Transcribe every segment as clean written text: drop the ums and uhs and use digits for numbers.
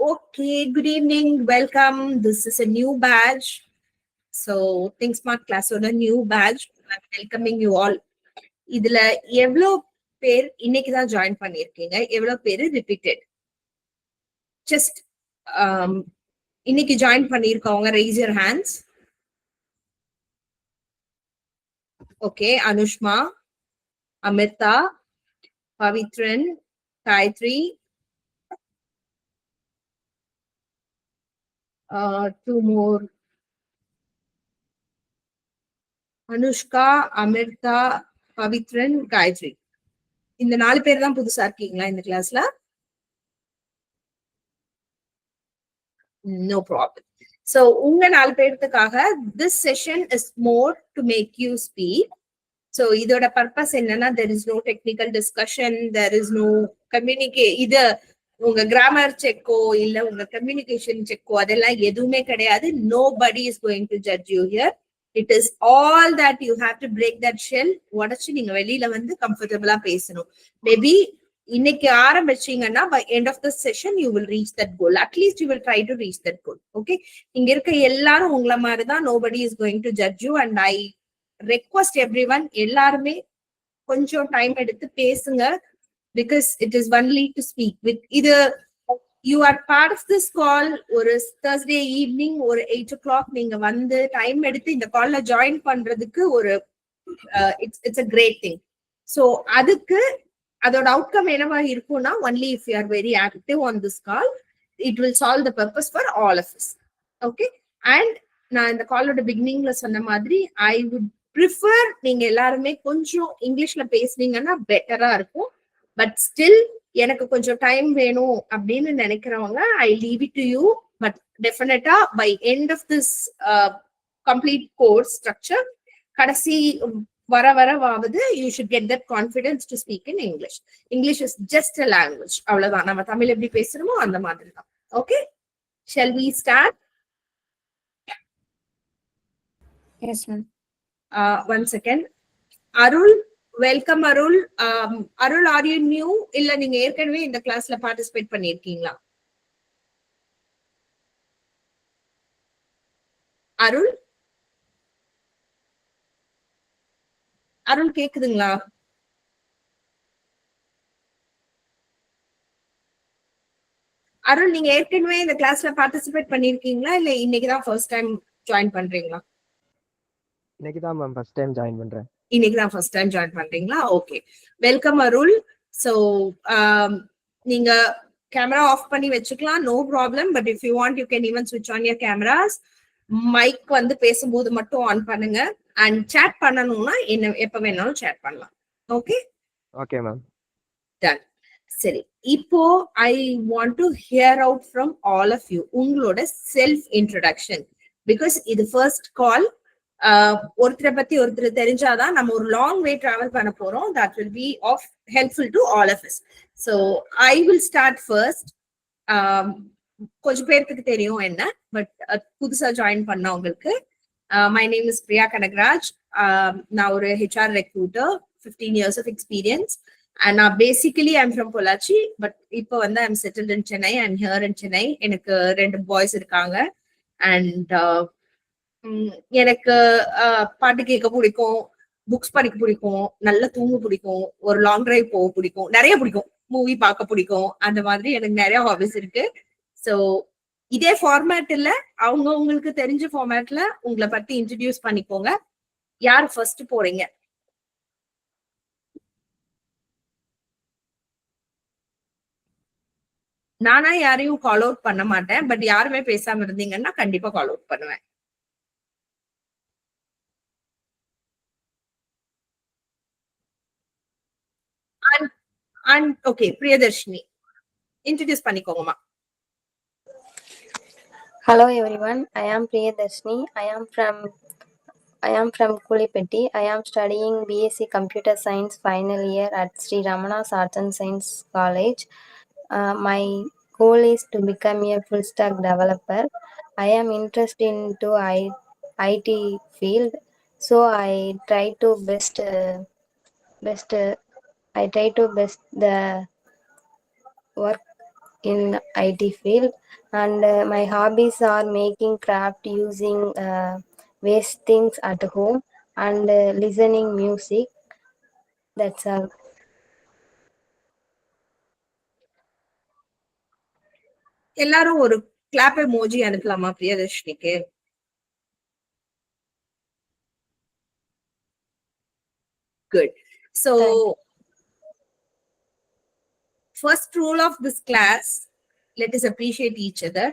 Okay, good evening. Welcome. This is a new batch. So, Think Smart class on a new batch. I'm welcoming you all. இதுல எவ்வளோ பேர் இன்னைக்கு தான் join பண்ணிருக்கீங்க, எவ்வளோ பேர் ரிப்பீட்டட்? ஜஸ்ட் இன்னைக்கு ஜாயின் பண்ணிருக்கவங்க raise your hands. Okay, Anushma, Amritha, Pavithran, Gayathri, two more. Anushka, Amritha, Pavithran, Gayathri. இந்த 4 பேர் தான் புதுசா இருக்கீங்களா இந்த கிளாஸ்ல? No problem. So, உங்க 4 பேர்த்துக்காக this session is more to make you speak. So, இதோட purpose என்னன்னா, there is no technical discussion, there is no இது உங்க கிராமர் செக்கோ இல்ல உங்க கம்யூனிகேஷன் செக்கோ அதெல்லாம் எதுவுமே கிடையாது. Nobody is going to judge you here. It is all that you have to break that shell. உடைச்சு நீங்க வெளியில வந்து கம்ஃபர்டபுளா பேசணும். மேபி இன்னைக்கு ஆரம்பிச்சீங்கன்னா by end of the session you will reach that goal. At least you will try to reach that goal. Okay, இங்க இருக்க எல்லாரும் உங்கள மாதிரி தான். Nobody is going to judge you and I request everyone எல்லாருமே கொஞ்சம் time எடுத்து பேசுங்க, because it is only to speak with இது you are part of this call. ஒரு Thursday evening ஒரு 8 o'clock நீங்க வந்து டைம் எடுத்து இந்த கால்ல ஜாயின் பண்றதுக்கு ஒரு it's a great thing. So அதுக்கு அதோட அவுட்கம் என்னவா இருக்கும்னா, only if you are very active on this call, it will solve the purpose for all of us. Okay, and நான் இந்த காலோட பிகினிங்ல சொன்ன மாதிரி I would prefer நீங்க எல்லாருமே கொஞ்சம் இங்கிலீஷ்ல பேசுனீங்கன்னா பெட்டரா இருக்கும். பட் ஸ்டில் எனக்கு கொஞ்சம் டைம் வேணும் அப்படின்னு நினைக்கிறவங்க I leave it to you. But டெஃபினட்டா by end of this complete course structure கடைசி வரவாவது you should get that confidence to speak in English. English is just a language, அவ்வளவுதான். நம்ம தமிழ் எப்படி பேசுறோமோ அந்த மாதிரி தான். Okay, shall we start? Yes, ma'am. One second. Arul, welcome Arul. Arul, are you new இல்ல நீங்க ஏற்கனவே இந்த கிளாஸ்ல பார்ட்டிசிபேட் பண்ணிருக்கீங்களா? அருள், அருள் கேக்குதுங்களா? அருள், நீங்க ஏற்கனவே இந்த கிளாஸ்ல பார்ட்டிசிபேட் பண்ணிருக்கீங்களா இல்ல இன்னைக்குதான் ஃபர்ஸ்ட் டைம் ஜாயின் பண்றீங்களா? இன்னைக்குதான் மேம் ஃபர்ஸ்ட் டைம் ஜாயின் பண்றேன். இன்னைக்குதான் ஃபர்ஸ்ட் டைம் ஜாயின் பண்றீங்களா? Okay, welcome Arul. சோ நீங்க கேமரா ஆஃப் பண்ணி வச்சுக்கலாம், no problem. But if you want you can even ஸ்விட்ச் ஆன் யுவர் கேமராஸ். மைக் வந்து பேசும்போது மட்டும் ஆன் பண்ணுங்க. அண்ட் சேட் பண்ணணும்னா என்ன எப்ப வேணாலும் சேட் பண்ணலாம். Okay okay ma'am, done. சரி, இப்போ I want to hear out from all of you உங்களோட செல்ஃப் இன்ட்ரோடக்ஷன். பிகாஸ் இது ஃபர்ஸ்ட் கால். ஒருத்தரை பத்தி ஒருத்தர் தெரிஞ்சாதான் நம்ம ஒரு லாங் வே டிராவல் பண்ண போறோம். That will be of helpful to all of us. So I will start first. கொஞ்சம் பேருக்கு தெரியும் என்ன, பட் புதுசா ஜாயின் பண்ணவங்களுக்கு my name is Priya Kanagaraj. நான் ஒரு HR recruiter, 15 years of experience. And நான் basically I'm from Pollachi, but இப்போ வந்து I'm settled in Chennai. I'm here in Chennai. எனக்கு 2 boys இருக்காங்க. அண்ட் எனக்கு பாட்டு கேட்க பிடிக்கும், புக்ஸ் படிக்க பிடிக்கும், நல்லா தூங்க பிடிக்கும், ஒரு லாங் டிரைவ் போக பிடிக்கும், நிறைய பிடிக்கும், மூவி பார்க்க பிடிக்கும். அந்த மாதிரி எனக்கு நிறைய ஹாபிஸ் இருக்கு. ஸோ இதே ஃபார்மேட் இல்ல, அவங்க உங்களுக்கு தெரிஞ்ச ஃபார்மேட்ல உங்களை பத்தி இன்ட்ரடியூஸ் பண்ணிக்கோங்க. யார் ஃபர்ஸ்ட் போறீங்க? நானா யாரையும் கால் அவுட் பண்ண மாட்டேன், பட் யாருமே பேசாம இருந்தீங்கன்னா கண்டிப்பா கால் அவுட் பண்ணுவேன். அண்ட் ஓகே, பிரியதர்ஷினி இன்ட்ரடியூஸ் பண்ணிக்கோங்கம்மா. Hello everyone, I am Priyadarshini. I am from Kulipeti. I am studying BSc Computer Science final year at Sri Ramana's Arts and Science College. My goal is to become a full stack developer. I am interested into IT field, so I try to best the work in IT field, and my hobbies are making craft using waste things at home and listening music. That's all. எல்லாரும் ஒரு clap emoji அனுப்பலாமா பிரியதர்ஷினிக்கு? Good. So, first rule of this class, let us appreciate each other.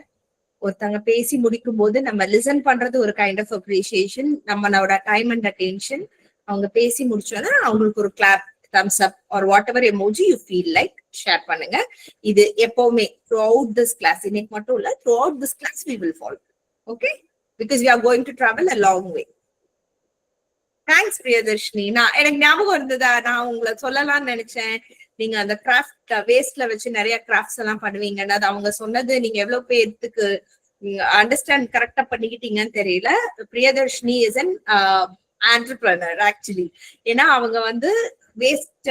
ஒருத்தங்க பேசி முடிக்கும் போது நம்ம listen பண்றது ஒரு கைண்ட் ஆஃப் அப்ரிசியேஷன். நம்மளோட டைம் அண்ட் அட்டென்ஷன். அவங்க பேசி முடிச்சோன்னா அவங்களுக்கு ஒரு clap, thumbs up or whatever emoji you feel like share பண்ணுங்க. இது எப்பவுமே த்ரூ அவுட் திஸ் கிளாஸ், இன்னைக்கு மட்டும் இல்ல, throughout this class we will follow. Okay, because we are going to travel a long way. Thanks Priyadarshini. எனக்கு ஞாபகம் இருந்ததா, நான் உங்களை சொல்லலாம்னு நினைச்சேன். நீங்க அந்த கிராஃப்ட் வேஸ்ட்ல வச்சு நிறைய கிராஃப்ட்ஸ் எல்லாம் பண்ணுவீங்கன்னு. அது அவங்க சொன்னது நீங்க எவ்வளவு பேருக்கு அண்டர்ஸ்டாண்ட் கரெக்டா பண்ணிக்கிட்டீங்கன்னு தெரியல. Priyadarshini is an entrepreneur actually. ஏன்னா அவங்க வந்து வேஸ்ட்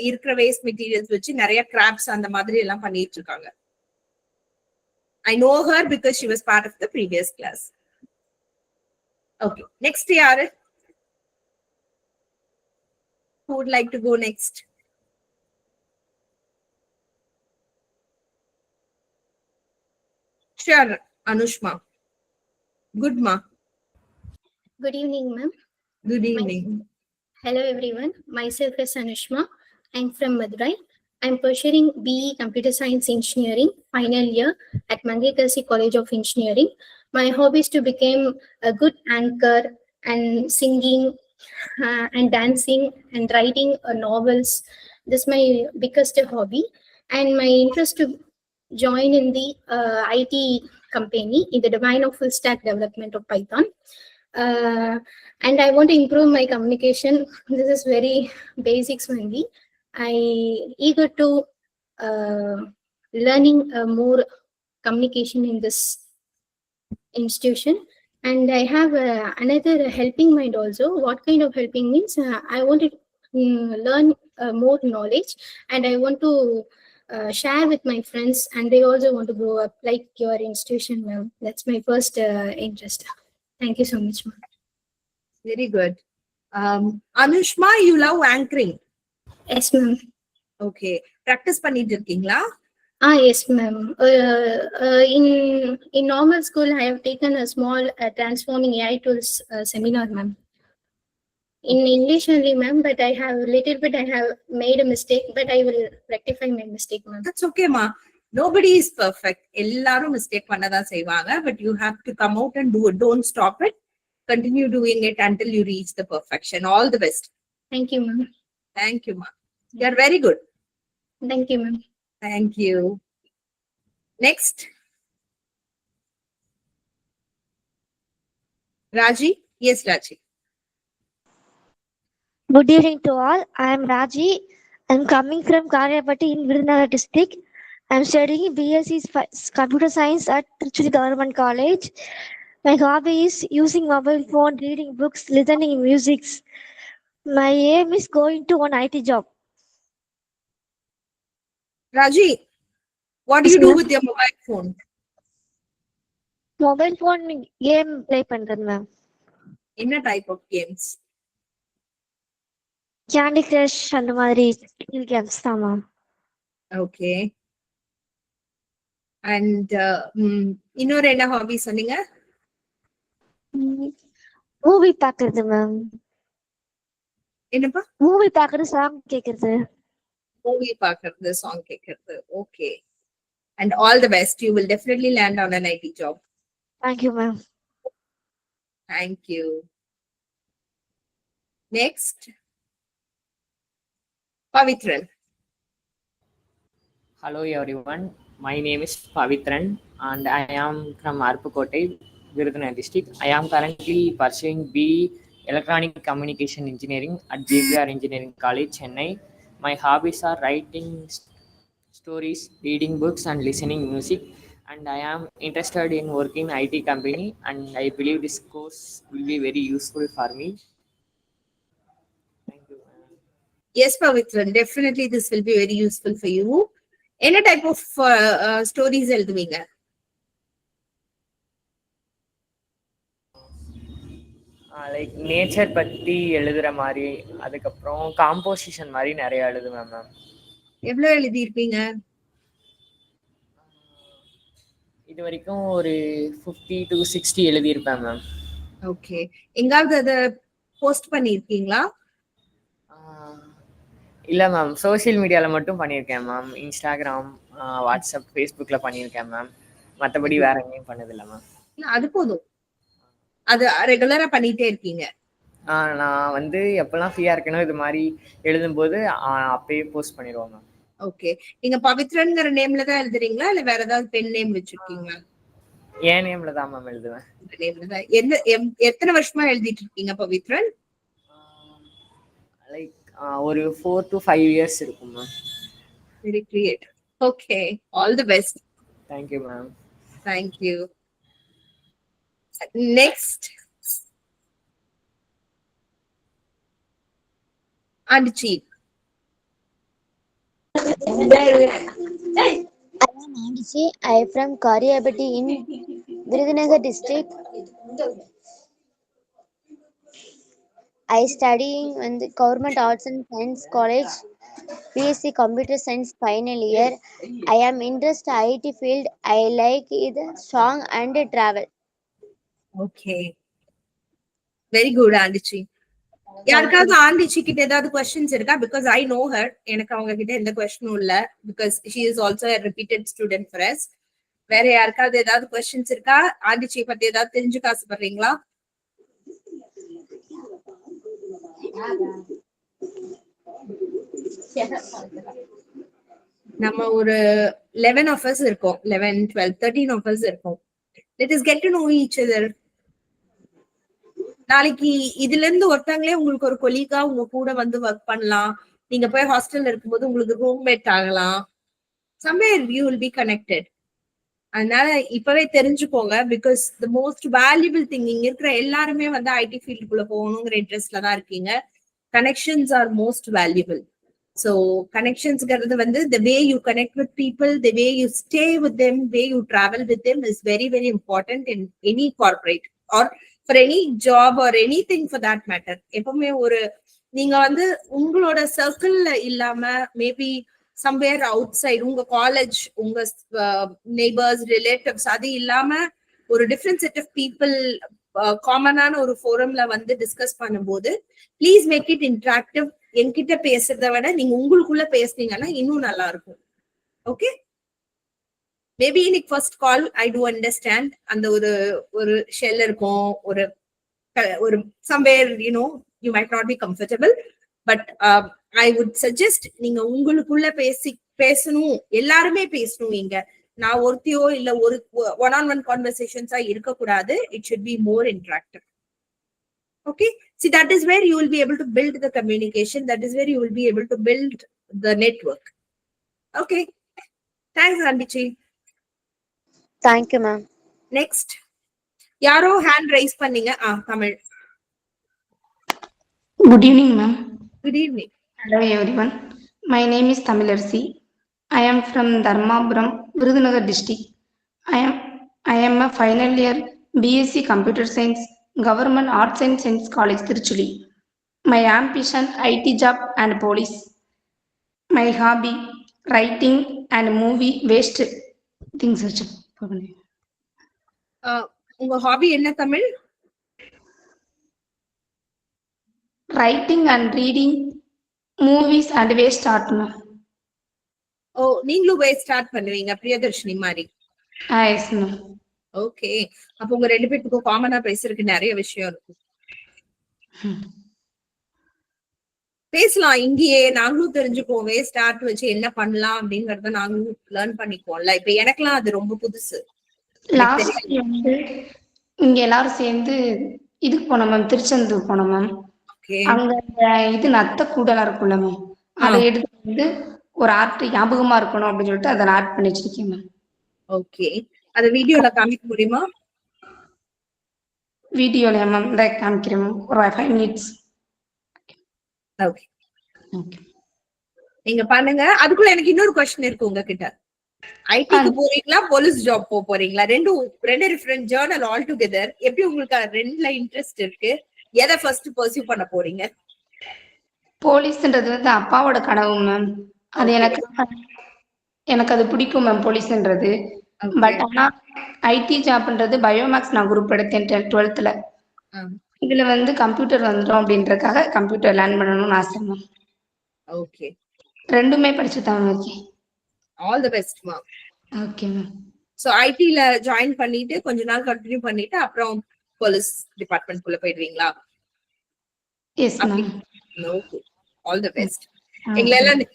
இருக்கிற வேஸ்ட் மெட்டீரியல்ஸ் வச்சு நிறைய கிராஃப்ட்ஸ் அந்த மாதிரி எல்லாம் பண்ணிட்டு இருக்காங்க. I know her because she was part of the previous class. Okay, next யாரு? Who would like to go next? Sure, Anushma. Good ma. Good evening, ma'am. Good evening. Hello, everyone. Myself is Anushma. I'm from Madurai. I'm pursuing BE Computer Science Engineering final year at Mangekalsi College of Engineering. My hobby is to become a good anchor and singing and dancing and writing novels. This is my biggest hobby. And my interest to join in the IT company in the domain of full stack development of Python. And I want to improve my communication. This is very basics only. I eager to learning more communication in this institution. And I have another helping mind also. What kind of helping means I want to learn more knowledge, and I want to share with my friends, and they also want to grow up like your institution, ma'am. That's my first interest. Thank you so much, ma'am. Very good. Anushma, you love anchoring. Yes, ma'am. Okay. Practice பண்ணிட்டு இருக்கீங்களா? Yes, ma'am. In normal school, I have taken a small transforming AI tools seminar, ma'am. In English only, ma'am, but I have made a mistake, but I will rectify my mistake, ma'am. That's okay, ma. Nobody is perfect. எல்லாரும் mistake பண்ணதான் செய்வாங்க. But you have to come out and do it. Don't stop it. Continue doing it until you reach the perfection. All the best. Thank you, ma'am. Thank you, ma. You are very good. Thank you, ma'am. Thank you. Next. Raji? Yes, Raji. Good evening to all. I am Raji. I am coming from Karyapati in Virudhunagar district. I am studying BSc Computer Science at Trichy Government College. My hobby is using mobile phone, reading books, listening music. My aim is going to one IT job. Raji, what do you do with your mobile phone? Mobile phone game play பண்றேன் ma'am. என்ன type of games? Candy Crush அந்த மாதிரி games தான் ma'am. Okay. And இன்னொரு என்ன hobby சொன்னீங்க? Movie பார்க்கிறது ma'am. என்னப்பா? மூவி பார்க்கிறது, சாங் கேக்குறது. மூவி பார்க்கிறது, சாங் கேட்கிறது. Okay. And all the best. You will definitely land on an IT job. Thank you ma'am. Thank you. Next. Pavitran. Hello everyone, my name is Pavitran and I am from Arpukotai, Virudhunagar district. I am currently pursuing BE Electronic Communication Engineering at JPR Engineering College, Chennai. My hobbies are writing stories, reading books and listening music, and I am interested in working in IT company, and I believe this course will be very useful for me. Thank you. Yes, Pavitran, definitely this will be very useful for you. என்ன type of stories எழுதுவீங்க? Like nature பற்றி எழுதுகிற மாதிரி, அதுக்கப்புறம் composition மாதிரி நிறைய எழுதுவேன் ma'am. எவ்வளவு எழுதியிருப்பீங்க? இது வரைக்கும் ஒரு 50 to 60 எழுதியிருப்பேன் மேம். ஓகே. எங்காவது அதை போஸ்ட் பண்ணியிருக்கீங்களா? இல்லை மேம், சோஷியல் மீடியாவில் மட்டும் பண்ணியிருக்கேன் மேம். இன்ஸ்டாகிராம், வாட்ஸ்அப், ஃபேஸ்புக்கில் பண்ணியிருக்கேன் மேம். மற்றபடி வேற எங்கேயும் பண்ணதில்லை மேம். அது போதும், அது ரெகுலரா பண்ணிட்டே இருக்கீங்க. நான் வந்து எப்பெல்லாம் ஃப்ரீயா இருக்கணும் இது மாதிரி எழுதும்போது அப்பயே போஸ்ட் பண்ணிடுவோம் மேம். ஓகே. நீங்க பவித்ரன்ங்கிற நேம்ல தான் எழுதுறீங்களா இல்ல வேற ஏதாவது பென் நேம் வச்சிருக்கீங்களா? என் நேம்ல தான் மேம் எழுதுவேன். நேம்ல தான். எத்தனை வருஷமா எழுதிட்டு இருக்கீங்க பவித்ரன்? லைக் ஒரு 4 to 5 years இருக்கும் ma'am. Very great. Okay, all the best. Thank you ma'am. Thank you. Next, Anchi. I am Anchi. I am from Karyapati in Virudhunagar district. I studying in the Government Arts and Science College, BSc Computer Science final year. I am interested IT field. I like either song and travel. Okay. Very good, Anchi. யாருக்காவது ஆண்டிச்சி கிட்ட ஏதாவது questions இருக்கா? Because I know her. எனக்கு அவங்க கிட்ட எந்த கொஸ்டினும் இல்ல, because she is also a repeated student for us. வேற யாருக்காவது ஏதாவது கொஸ்டின்ஸ் இருக்கா? ஆண்டிச்சி பத்தி ஏதாவது தெரிஞ்சுக்க ஆசைப்படுறீங்களா? நம்ம ஒரு 11 of us இருக்கோம். 11, 12, 13 of us இருக்கோம். Let us get to know each other. நாளைக்கு இதுல இருந்து ஒருத்தங்களே உங்களுக்கு ஒரு கொலீகா உங்க கூட வந்து ஒர்க் பண்ணலாம். நீங்க போய் ஹாஸ்டல்ல இருக்கும்போது உங்களுக்கு ரூம்மேட் ஆகலாம். somewhere you will be connected. அதனால இப்பவே தெரிஞ்சுக்கோங்க. Because the most valuable thing, இங்க இருக்கிற எல்லாருமே வந்து ஐடி ஃபீல்டுக்குள்ள போகணுங்கிற இன்ட்ரெஸ்ட்ல தான் இருக்கீங்க. Connections are most valuable. So கனெக்ஷன்ஸ்ங்கிறது வந்து the way you connect with people, the way you stay with them, way you travel with them is very very important in any corporate or for any job or anything for that matter. எப்பவுமே ஒரு நீங்க வந்து உங்களோட சர்க்கிள்ல இல்லாம maybe somewhere out side உங்க college, உங்க neighbours, relatives அது இல்லாம ஒரு டிஃப்ரெண்ட் செட் ஆஃப் பீப்புள் காமனான ஒரு ஃபோரம்ல வந்து டிஸ்கஸ் பண்ணும்போது ப்ளீஸ் மேக் இட் இன்டராக்டிவ். என்கிட்ட பேசுறத விட நீங்க உங்களுக்குள்ள பேசுனீங்கன்னா இன்னும் நல்லா இருக்கும். ஓகே, மேபி இன்னைக்கு first call I to understand. அந்த ஒரு ஷெல் இருக்கும், ஒரு somewhere you might not be comfortable, but I would suggest நீங்க உங்களுக்குள்ள பேசணும். எல்லாருமே பேசணும். இங்க நான் ஒருத்தியோ இல்ல ஒரு ஒன் கான்வர்சேஷன்ஸா இருக்கக்கூடாது. It should be more interactive. Okay, see, that is where you will be able to build the communication. That is where you will be able to build the network. Okay, thanks Andichi. Thank you ma'am. Next, yaro hand raise panninga. Tamil. Good evening ma'am. Good evening. Hello everyone. My name is Tamilarsi. I am from Dharmapuram, Virudhunagar district. I am a final year BSc Computer Science, Government Arts and Science College, Tiruchuli. My ambition, IT job and police. My hobby, writing and movie waste things. உங்க hobby என்ன Tamil? Writing and reading movies and waste art. ஓ, நீங்களும் waste start பண்ணுவீங்க பிரியதர்ஷினி மாதிரி? Yes ma'am. Okay, அப்ப உங்க ரெண்டு பேருக்கும் காமனா பேசுறதுக்கு நிறைய விஷயம் இருக்கு. பேசலாம். இங்கேயே நாங்களும் தெரிஞ்சுக்குவோம். வேஸ்ட் ஆர்ட் வச்சு என்ன பண்ணலாம் அப்படிங்கறத நாங்களும் லேர்ன் பண்ணிக்குவோம்ல. இப்ப எனக்கெல்லாம் அது ரொம்ப புதுசு. லாஸ்ட் வந்து இங்க எல்லாரும் சேர்ந்து இதுக்கு போனோம் மேம், திருச்செந்தூர் போனோம் மேம். அங்க இது நத்த கூடலாம் இருக்கும்ல மேம், அதை எடுத்து வந்து ஒரு ஆர்ட் ஞாபகமா இருக்கணும் அப்படின்னு சொல்லிட்டு அதை ஆர்ட் பண்ணி வச்சிருக்கேன் மேம். ஓகே, அத வீடியோல காமிக்க முடியுமா? வீடியோல மேம் காமிக்கிறேன் மேம், ஒரு 5 minutes. ஓகே, நீங்க பண்ணுங்க. அதுக்குள்ள எனக்கு இன்னொரு கொஸ்டின் இருக்கு உங்ககிட்ட. ஐடிக்கு போறீங்களா, போலீஸ் ஜாப் போறீங்களா? ரெண்டு டிஃபரெண்ட் ஜேர்னல் ஆல் டுகெதர். எப்படி உங்களுக்கு ரெண்டுல இன்ட்ரெஸ்ட் இருக்கு? எதை ஃபர்ஸ்ட் பர்சியூ பண்ண போறீங்க? போலீஸ்ன்றது வந்து அப்பாவோட கனவு மேம். அது எனக்கு அது பிடிக்கும் மேம் போலீஸ்ன்றது. பட் ஆனா ஐடி ஜாப்ன்றது பயோமேக்ஸ் நான் குரூப் எடுத்தேன் 12th. இதுல வந்து கம்ப்யூட்டர் வந்துடும் அப்படின்றதுக்காக கம்ப்யூட்டர் லேர்ன் பண்ணணும்னு ஆசை மேம். ஓகே, ரெண்டுமே படிச்சுதான் இருக்கேன். ஆல் தி பெஸ்ட் மா. Okay ma'am. சோ ஐடில ஜாயின் பண்ணிட்டு கொஞ்ச நாள் கண்டினியூ பண்ணிட்டு அப்புறம் போலீஸ் டிபார்ட்மெண்ட் குள்ள போயிடுவீங்களா? Yes ma'am. Okay, all the best. எங்களெல்லாம்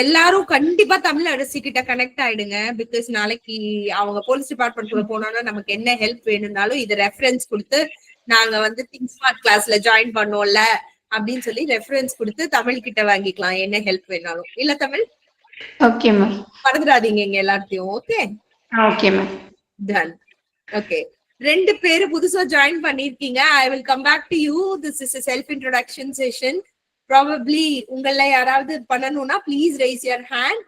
எல்லாரும் கண்டிப்பா தமிழரசி கிட்ட கனெக்ட் ஆயிடுங்க. பிகாஸ் நாளைக்கு அவங்க போலீஸ் டிபார்ட்மெண்ட் குள்ள போனோம்னா நமக்கு என்ன ஹெல்ப் வேணும்னாலும் இது ரெஃபரன்ஸ் கொடுத்து நாங்க வந்து திங்க் ஸ்மார்ட் கிளாஸ்ல ஜாயின் பண்ணோம்ல அப்படின்னு சொல்லி ரெஃபரன்ஸ் கொடுத்து தமிழ் கிட்ட வாங்கிக்கலாம் என்ன ஹெல்ப் வேணாலும். இல்ல தமிழ்? Okay ma'am. மறந்துடாதீங்க எங்க எல்லாத்தையும். Okay okay ma'am. Done. Okay, 2 பேரு புதுசா ஜாயின் பண்ணிருக்கீங்க. I will come back to you. This is a self introduction session. Probably உங்கள யாராவது பண்ணனும்னா please raise your hand.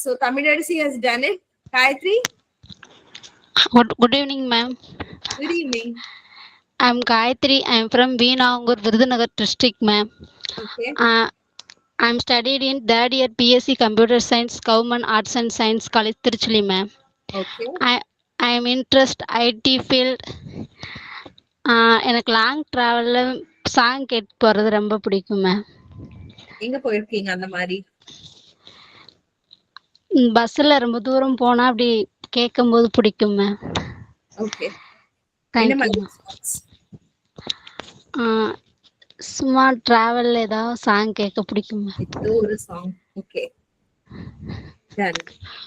So Tamilaraசி has done it. Gayatri? Good evening, ma'am. Good evening. I'm Gayatri. I'm from Veenavangur, Virudhunagar district, ma'am. Okay. I'm studied in 3rd year BSc Computer Science, Government Arts and Science College, Tiruchuli, ma'am. Okay. I am interested IT field. எனக்கு long டிராவல்ல song கேட்டு போறது ரொம்ப பிடிக்கும் ma'am. எங்க போயிருக்கீங்க அந்த மாதிரி? பஸ்ல ரொம்ப தூரம் போனா அப்படி கேட்கும்போது பிடிக்கும் மேம். Okay, thank you. சும்மா டிராவல்ல ஏதாவது சாங் கேட்க பிடிக்கும் மேம். இது ஒரு song. Okay, done.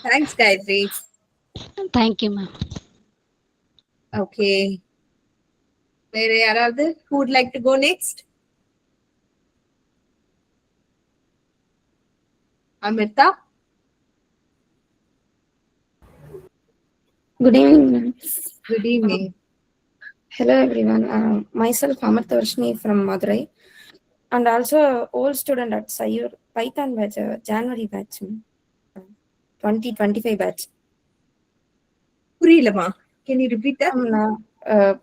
Thanks Gayathri. Thank you ma'am. Okay, வேற யாராவது who would like to go next? Amrita? Good evening, ma'am. Good evening. Hello, everyone. Myself, Amrita Varshini from Madurai, and also old student at Sayur Python batch, January batch, 2025 batch. புரியலமா? Can you repeat that?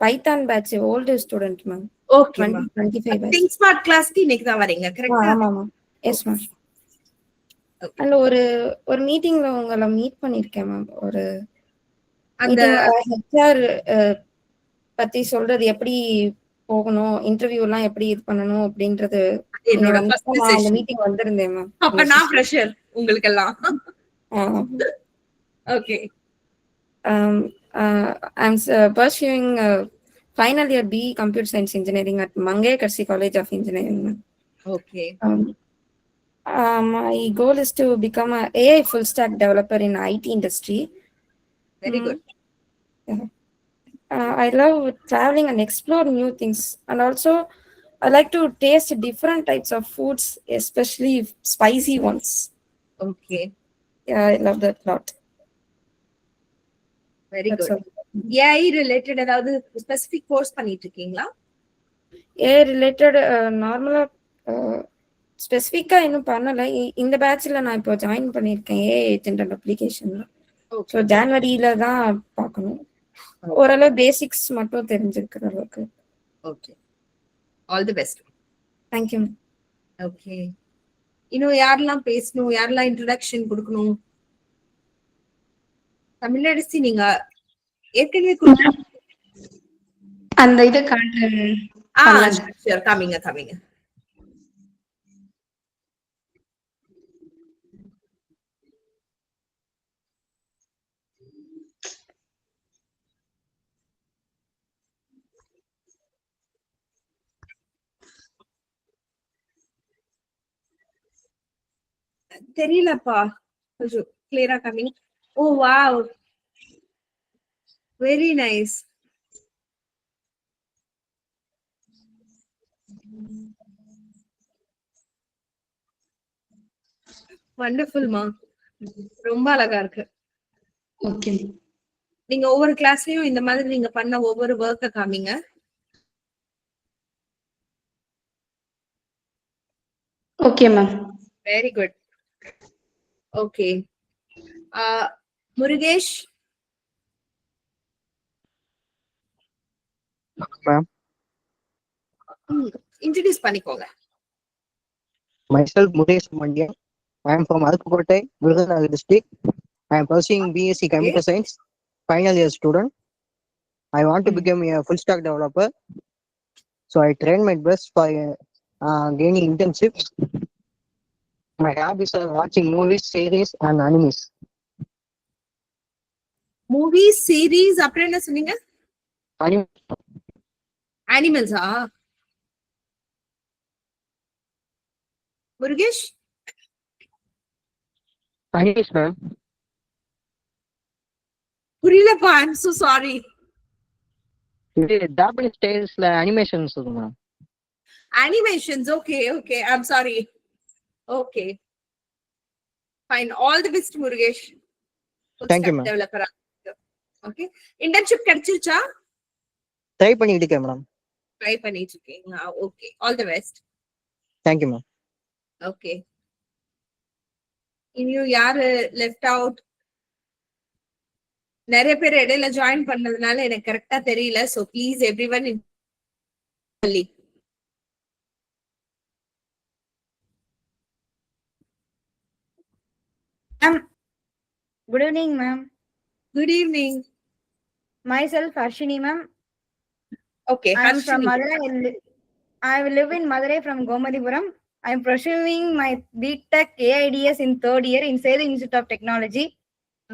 Python batch, old student, ma'am. Okay, 2025 batch. Think Smart class க்கு இன்னைக்கு தான் வரீங்க, கரெக்ட்டா? ஆமா ஆமா. Yes ma'am. And ஒரு மீட்டிங்ல உங்களை மீட் பண்ணிருக்கேன் மேம். ஒரு அந்த ஹெச்ஆர் பத்தி சொல்றது எப்படி போகணும், இன்டர்வியூ எல்லாம் எப்படி இது பண்ணணும் அப்படின்றது என்னோட ஃபர்ஸ்ட் அந்த செஷன். மீட்டிங் வந்திருந்தேன் மேம். அப்ப நான் ஃப்ரெஷர் உங்களுக்கு எல்லாம். Okay. I'm pursuing final year BE Computer Science Engineering at Mangai College of Engineering. Okay. My goal is to become a AI full stack developer in IT industry. Very good. I love traveling and explore new things, and also I like to taste different types of foods, especially spicy ones. Okay. Yeah, I love that a lot. Very That's good. AI related ஏதாவது specific course பண்ணிட்டு இருக்கீங்களா? AI related நார்மலா ஸ்பெசிஃபிக்கா இன்னும் பண்ணல. இந்த பேட்ச்ல நான் இப்போ ஜாயின் பண்ணிருக்கேன் AI ஏஜென்ட் அண்ட் அப்ளிகேஷன்ல. ஸோ ஜான்வரியில தான் பார்க்கணும். ஓரளவு பேசிக்ஸ் மட்டும் தெரிஞ்சிருக்கிற அளவுக்கு. Okay, all the best. Thank you. Okay, இன்னும் யாரெல்லாம் பேசணும், யாரெல்லாம் இன்ட்ரோடக்ஷன் கொடுக்கணும்? தமிழரசி நீங்க ஏற்கனவே அந்த இதை காட்டுறேன். காமிங்க. தெரியலப்பா, கொஞ்சம் கிளியரா காமிங்க. Oh wow, very nice. வண்டர்ஃபுல்மா, ரொம்ப அழகா இருக்கு. ஓகே, நீங்க ஒவ்வொரு கிளாஸ்லயும் இந்த மாதிரி நீங்க பண்ண ஒவ்வொரு ஒர்க்க காமிங்க. Okay ma'am. Very good. Okay. Murugesh, Ma'am, introduce பண்ணிக்கோங்க. Myself, Muresh Mandya. I am from Arpukotai, Virudhunagar district. I am pursuing BSc Computer Science, final year student. I want to become a full stack developer. So I train my best for gaining internships. My hobbies are watching movies, series, and animes. Movie series அப்புறம் என்ன சொன்னீங்க? Anim- Animals Murugesh? Animes, ma'am. புரியலப்பா, I'm so sorry. இது Japanese styles animations ma'am. Animations, okay, I'm sorry. Okay. Fine. All the best, Murugesh. Thank you, ma'am. Developer. Okay. Internship கிடைச்சிருச்சா? Try பண்ணிட்டு இருக்கேன் madam. Try பண்ணிட்டு இருக்கீங்க. Okay. All the best. Thank you, ma'am. Okay. இன்னும் யாரு left out? நிறைய பேர் இடையில join பண்ணதுனால எனக்கு கரெக்டா தெரியல. So please everyone Good evening, ma'am. Good evening. Myself, Harshini, ma'am. Okay, I am from Harshini. Madurai. I live in Madurai from Gomadipuram. I am pursuing my BTech AIDS in third year in Salem Institute of Technology.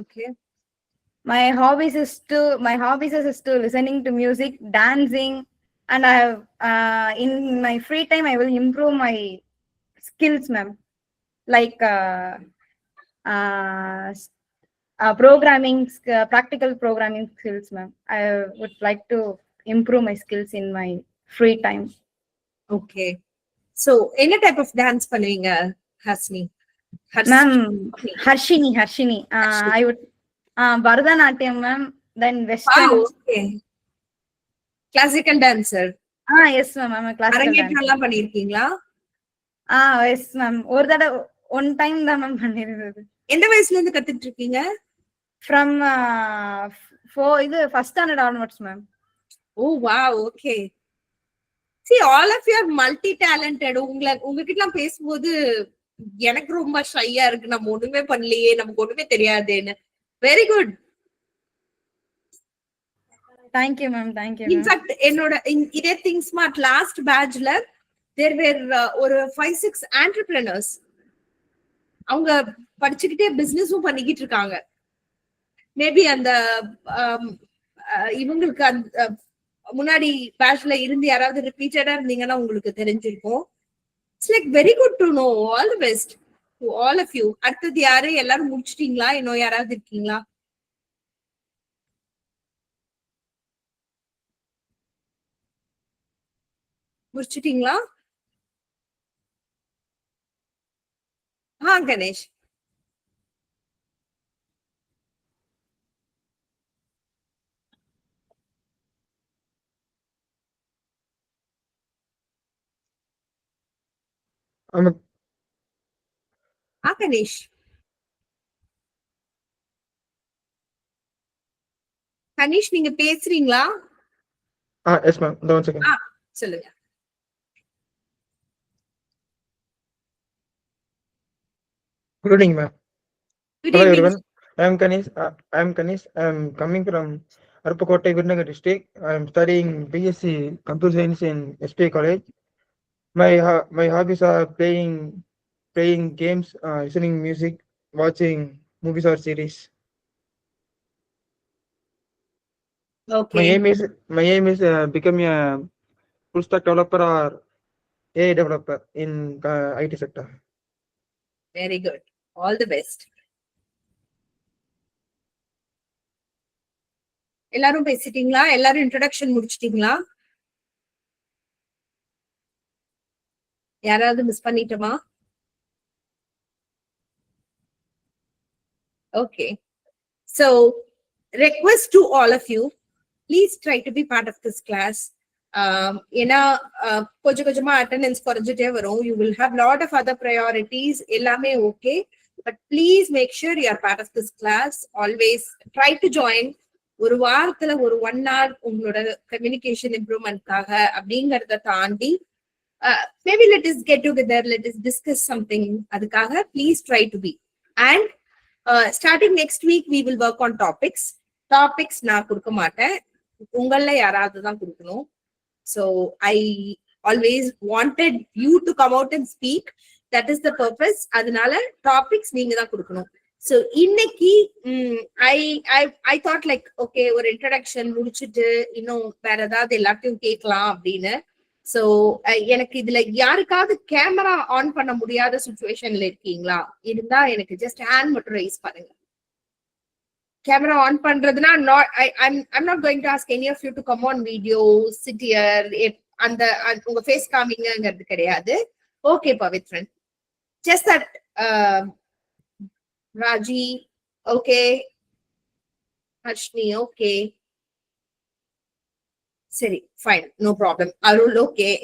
Okay. My hobbies is to listening to music, dancing, and I have in my free time I will improve my skills, ma'am. Like programming, practical programming skills, ma'am. I would like to improve my skills in my free time. Okay. So, any type of dance பண்ணுவீங்க Hasni? Ma'am, Harshini. I would Bharatanatyam, ma'am. Then Western. Wow, okay. Classical dancer. Yes, ma'am. I'm a classical dancer. அரங்கேற்றம்லாம் பண்ணிருக்கீங்களா? Yes, ma'am. ஒரு தடவை one time தான் ma'am பண்ணிருந்தது. எந்த வயசுல இருந்து கத்துட்டு இருக்கீங்க? From first standard onwards, ma'am. Oh, wow, okay. See, all of you are multi-talented. உங்ககிட்ட பேசும்போது எனக்கு ரொம்ப ஷையா இருக்கு. நம்ம ஒண்ணுமே பண்ணலையே, நமக்கு ஒண்ணுமே தெரியாதுன்னு. Very good. Thank you, ma'am. Thank you. In fact, என்னோட இதே திங்க் ஸ்மார்ட் லாஸ்ட் பேட்ச்ல there were ஒரு 5-6 entrepreneurs. அவங்க படிச்சுக்கிட்டே பிசினஸும் பண்ணிக்கிட்டு இருக்காங்க. மேபி அந்த இவங்களுக்கு அந்த முன்னாடி பேட்ச்ல இருந்து யாராவது ரிப்பீட்டடா இருந்தீங்கன்னா உங்களுக்கு தெரிஞ்சிருக்கும். It's like very good to know. All the best to all of you. அடுத்தது யாரு? எல்லாரும் முடிச்சிட்டீங்களா? இன்னும் யாராவது இருக்கீங்களா? முடிச்சிட்டீங்களா? கணேஷ். கணேஷ். கணேஷ், நீங்க பேசுறீங்களா? Yes ma'am. one second. சொல்லுங்க. Good evening, ma'am. Good Hello, evening. everyone. I am Kanish. I am coming from Arpukotai, Virudhunagar district. I am studying BSc Computer Science in SPA College. My hobbies are playing games, listening music, watching movies or series. Okay. My aim is become a full stack developer or AI developer in IT sector. Very good. All the best. எல்லாரும் பேசிட்டீங்களா? எல்லாரும் introduction முடிச்சிட்டீங்களா? யாராவது miss பண்ணிட்டோமா? Okay. So, request to all of you, please try to be part of this class. ஏன்னா கொஞ்சம் கொஞ்சமா attendance குறைஞ்சிட்டே வரும். You will have lot of other priorities. எல்லாமே okay, but please make sure you are part of this class. Always try to join. ஒரு வாரத்துல ஒரு 1 hour உங்களோட கம்யூனிகேஷன் இம்ப்ரூவ்மெண்ட்காக அப்படிங்கறத தாண்டி maybe let us get together, let us discuss something. அதுக்காக please try to be. And starting next week we will work on topics. Topics நான் கொடுக்க மாட்டேன், உங்கள யாராவது தான் கொடுக்கணும். So I always wanted you to come out and speak. That is the purpose. அதனால topics நீங்க தான் கொடுக்கணும். So இன்னைக்கு I thought like okay, ஒரு இன்ட்ரோடக்ஷன் முடிச்சிட்டு இன்னும் வேற ஏதாவது எல்லாத்தையும் கேட்கலாம் அப்படின்னு. So எனக்கு இதுல யாருக்காவது கேமரா ஆன் பண்ண முடியாத சுச்சுவேஷன்ல இருக்கீங்களா? இருந்தா எனக்கு ஜஸ்ட் ஹேண்ட் மட்டும் ரைஸ் பண்ணுங்க. கேமரா ஆன் பண்றதுனா I'm not going to ask any of you to come on video, sit here. அந்த உங்க ஃபேஸ் காமிங்கிறது கிடையாது. Okay Pavithran, just that Raji, okay, Ashni, okay, சரி, fine, no problem. Arul, okay,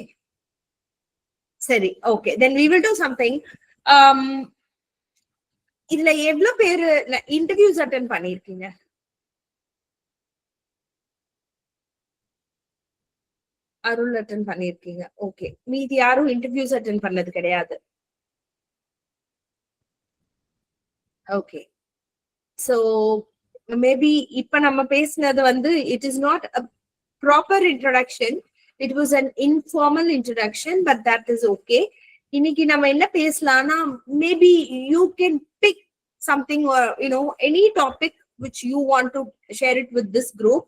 சரி, okay, then we will do something. இதுல எவ்வளவு பேரு interviews attend பண்ணிருக்கீங்க? அருள் attend பண்ணிருக்கீங்க. ஓகே, மீதி யாரும் இன்டர்வியூஸ் அட்டெண்ட் பண்ணது கிடையாது. ஓகே, சோ மேபி இப்ப நம்ம பேசினது வந்து it is not a proper introduction. It was an informal introduction, but that is okay. இன்னைக்கு நம்ம என்ன பேசலாம்னா, maybe you can pick something or you know any topic which you want to share it with this group.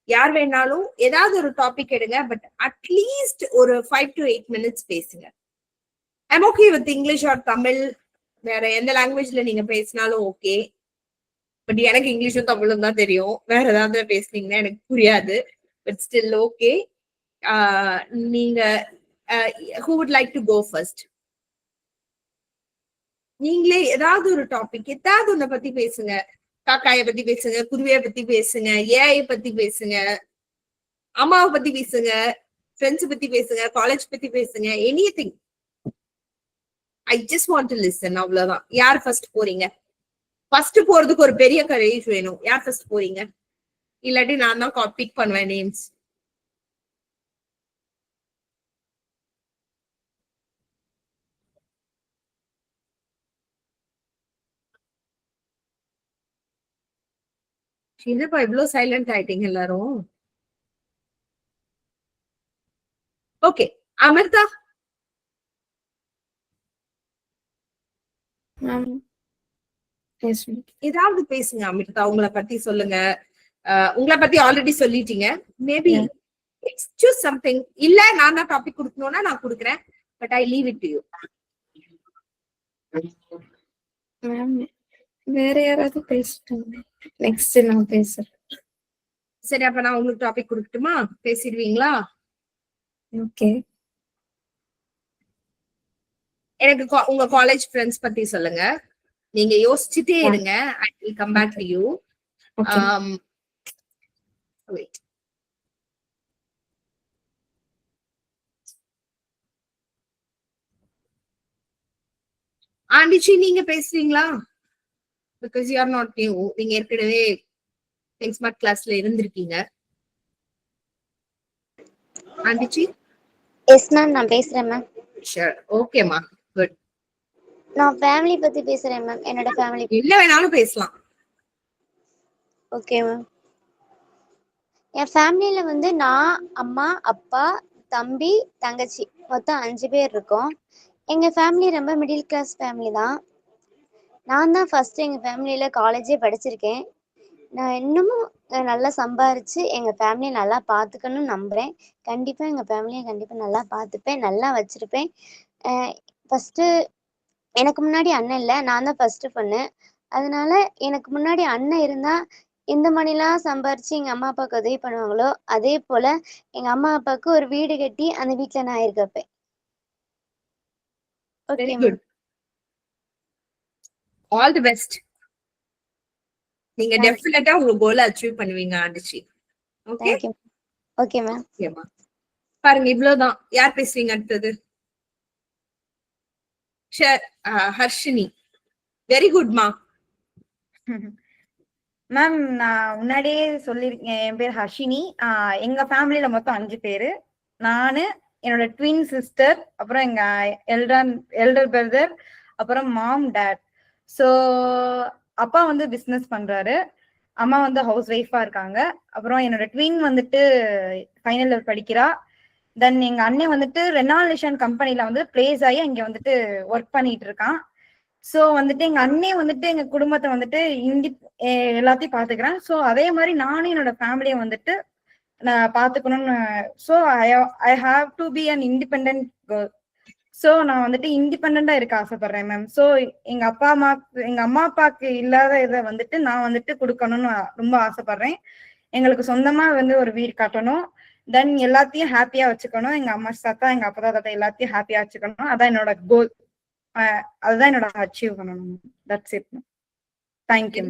யார் வேணாலும் ஏதாவது ஒரு topic எடுங்க, but at least ஒரு 5 to 8 minutes பேசுங்க. I'm okay with English or Tamil, வேற எந்த லாங்குவேஜ்ல நீங்க பேசினாலும் ஓகே. பட் எனக்கு இங்கிலீஷும் தமிழும் தான் தெரியும். வேற ஏதாவது பேசுனீங்கன்னா எனக்கு புரியாது. But still okay. நீங்க who would like to go first? நீங்களே ஏதாவது ஒரு டாபிக், ஏதாவது ஒன்ன பத்தி பேசுங்க. காக்காய பத்தி பேசுங்க, குருவிய பத்தி பேசுங்க, ஏஐ பத்தி பேசுங்க, அம்மாவை பத்தி பேசுங்க, ஃப்ரெண்ட்ஸ் பத்தி பேசுங்க, காலேஜ் பத்தி பேசுங்க, anything. I just want to listen, அவ்வளவுதான். யார் ஃபர்ஸ்ட் போறீங்க? ஃபர்ஸ்ட் போறதுக்கு ஒரு பெரிய கரேஜ் வேணும். யார் ஃபர்ஸ்ட் போறீங்க? இல்லாட்டி நான் தான் பிக் பண்ணுவேன் நேம்ஸ். என்னப்பா இவ்வளவு சைலண்ட் ஆயிட்டீங்க எல்லாரும்? ஓகே, அமிர்தா. ஏதாவது பேசுங்க அமிர்தா, உங்களை பத்தி சொல்லுங்க. உங்களை பத்தி ஆல்ரெடி சொல்லிட்டீங்க. Maybe choose something. இல்ல நான் தான் டாபிக் கொடுக்கணும்னா நான் கொடுக்குறேன், but I leave it to you. வேற யாராவது பேசிட்டாங்க? நெக்ஸ்ட் நான் பேசுறேன். சரி, அப்ப நான் உங்களுக்கு டாபிக் கொடுக்கட்டுமா? பேசிடுவீங்களா? ஓகே. எனக்கு உங்க காலேஜ் ஃப்ரெண்ட்ஸ் பத்தி சொல்லுங்க. நீங்க யோசிச்சுட்டே இருங்க. I will come back to you. Wait. Aandichi, நீங்க பேசுறீங்களா? Because you are not new. நீங்க ஏற்கனவே ஸ்மார்ட் கிளாஸ்ல இருந்திருக்கீங்க. ஆண்டிச்சி? எஸ் மேம், நான் பேசுறேன் மேம். ஷூர், ஓகேமா, குட். நான் ஃபேமிலி பத்தி பேசுறேன் மேம். என்னோட ஃபேமிலி இல்ல வேணாலும் பேசலாம். Okay ma'am. என் ஃபேமிலியில வந்து நான், அம்மா, அப்பா, தம்பி, தங்கச்சி, மொத்தம் 5 பேர் இருக்கோம். எங்க ஃபேமிலி ரொம்ப மிடில் கிளாஸ் ஃபேமிலி தான். நான் தான் ஃபர்ஸ்ட் எங்க ஃபேமிலியில காலேஜே படிச்சிருக்கேன். நான் இன்னமும் நல்லா சம்பாரிச்சு எங்க ஃபேமிலியை நல்லா பார்த்துக்கணும்னு நம்புறேன். கண்டிப்பா எங்க ஃபேமிலியை கண்டிப்பா நல்லா பார்த்துப்பேன், நல்லா வச்சிருப்பேன். ஃபர்ஸ்ட் எனக்கு முன்னாடி அண்ணன் இல்லை, நான் தான் ஃபர்ஸ்ட் பொண்ணு. அதனால எனக்கு முன்னாடி அண்ணன் இருந்தா எந்த மணிலாம் சம்பாரிச்சு எங்க அம்மா அப்பாவுக்கு உதவி பண்ணுவாங்களோ அதே போல எங்க அம்மா அப்பாவுக்கு ஒரு வீடு கட்டி அந்த வீட்டுல நான் இருக்க வைப்பேன். Very good. All the best. நீங்க டெஃபினட்டா உங்க கோலை அச்சீவ் பண்ணுவீங்க ஆண்டிச்சி. ஓகே? Okay ma'am. ஓகேமா. பாருங்க இவ்வளவுதான். யார் பேசுறீங்க அடுத்தது? ஹர்ஷினி. வெரி குட்மா. மேம் நான் முன்னாடியே சொல்லியிருக்கேன், என் பேர் ஹர்ஷினி. எங்க ஃபேமிலியில மொத்தம் 5 பேரு. நானு, என்னோட ட்வின் சிஸ்டர், அப்புறம் எங்க எல்டர் பிரதர், அப்புறம் மாம் டேட். ஸோ அப்பா வந்து பிஸ்னஸ் பண்றாரு, அம்மா வந்து ஹவுஸ் ஒய்ஃபா இருக்காங்க. அப்புறம் என்னோட ட்வின் வந்துட்டு ஃபைனல் இயர் படிக்கிறா. தென் எங்க அண்ணன் வந்துட்டு ரெனாலேஷன் கம்பெனில வந்து பிளேஸ் ஆகி அங்க வந்துட்டு ஒர்க் பண்ணிட்டு இருக்கான். சோ வந்துட்டு எங்க அண்ணே வந்துட்டு எங்க குடும்பத்தை வந்துட்டு எல்லாத்தையும் பாத்துக்கிறேன். சோ அதே மாதிரி நானும் என்னோட ஃபேமிலியை வந்துட்டு நான் பாத்துக்கணும்னு. So I have to be an independent girl. So நான் வந்துட்டு இண்டிபெண்டா இருக்க ஆசைப்படுறேன் மேம். சோ எங்க அம்மா அப்பாக்கு இல்லாத இதை வந்துட்டு நான் வந்துட்டு கொடுக்கணும்னு ரொம்ப ஆசைப்படுறேன். எங்களுக்கு சொந்தமா வந்து ஒரு வீடு கட்டணும். தென் எல்லாத்தையும் ஹாப்பியா வச்சுக்கணும். எங்க அம்மா தாத்தா, எங்க அப்பா தாத்தா எல்லாத்தையும் ஹாப்பியா வச்சுக்கணும். அதான் என்னோட கோல். அதுதான் என்னோட அச்சீவ் பண்ணணும். That's it. தேங்க்யூ.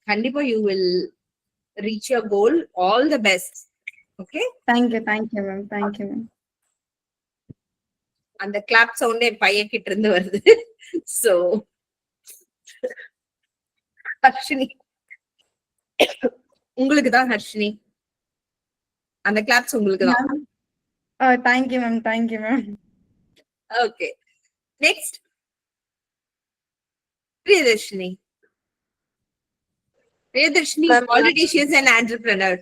கண்டிப்பா you will reach your goal. All the best. Okay, thank you ma'am. Thank you ma'am. அந்த கிளாப் சவுண்ட் என் பையன் கிட்ட இருந்து வருது. சோ ஹர்ஷினி, உங்களுக்கு தான் ஹர்ஷினி, அந்த கிளாப்ஸ் உங்களுக்கு தான். Thank you ma'am. Thank you ma'am. Okay, next Priyadarshini. Priyadarshini already she is an entrepreneur.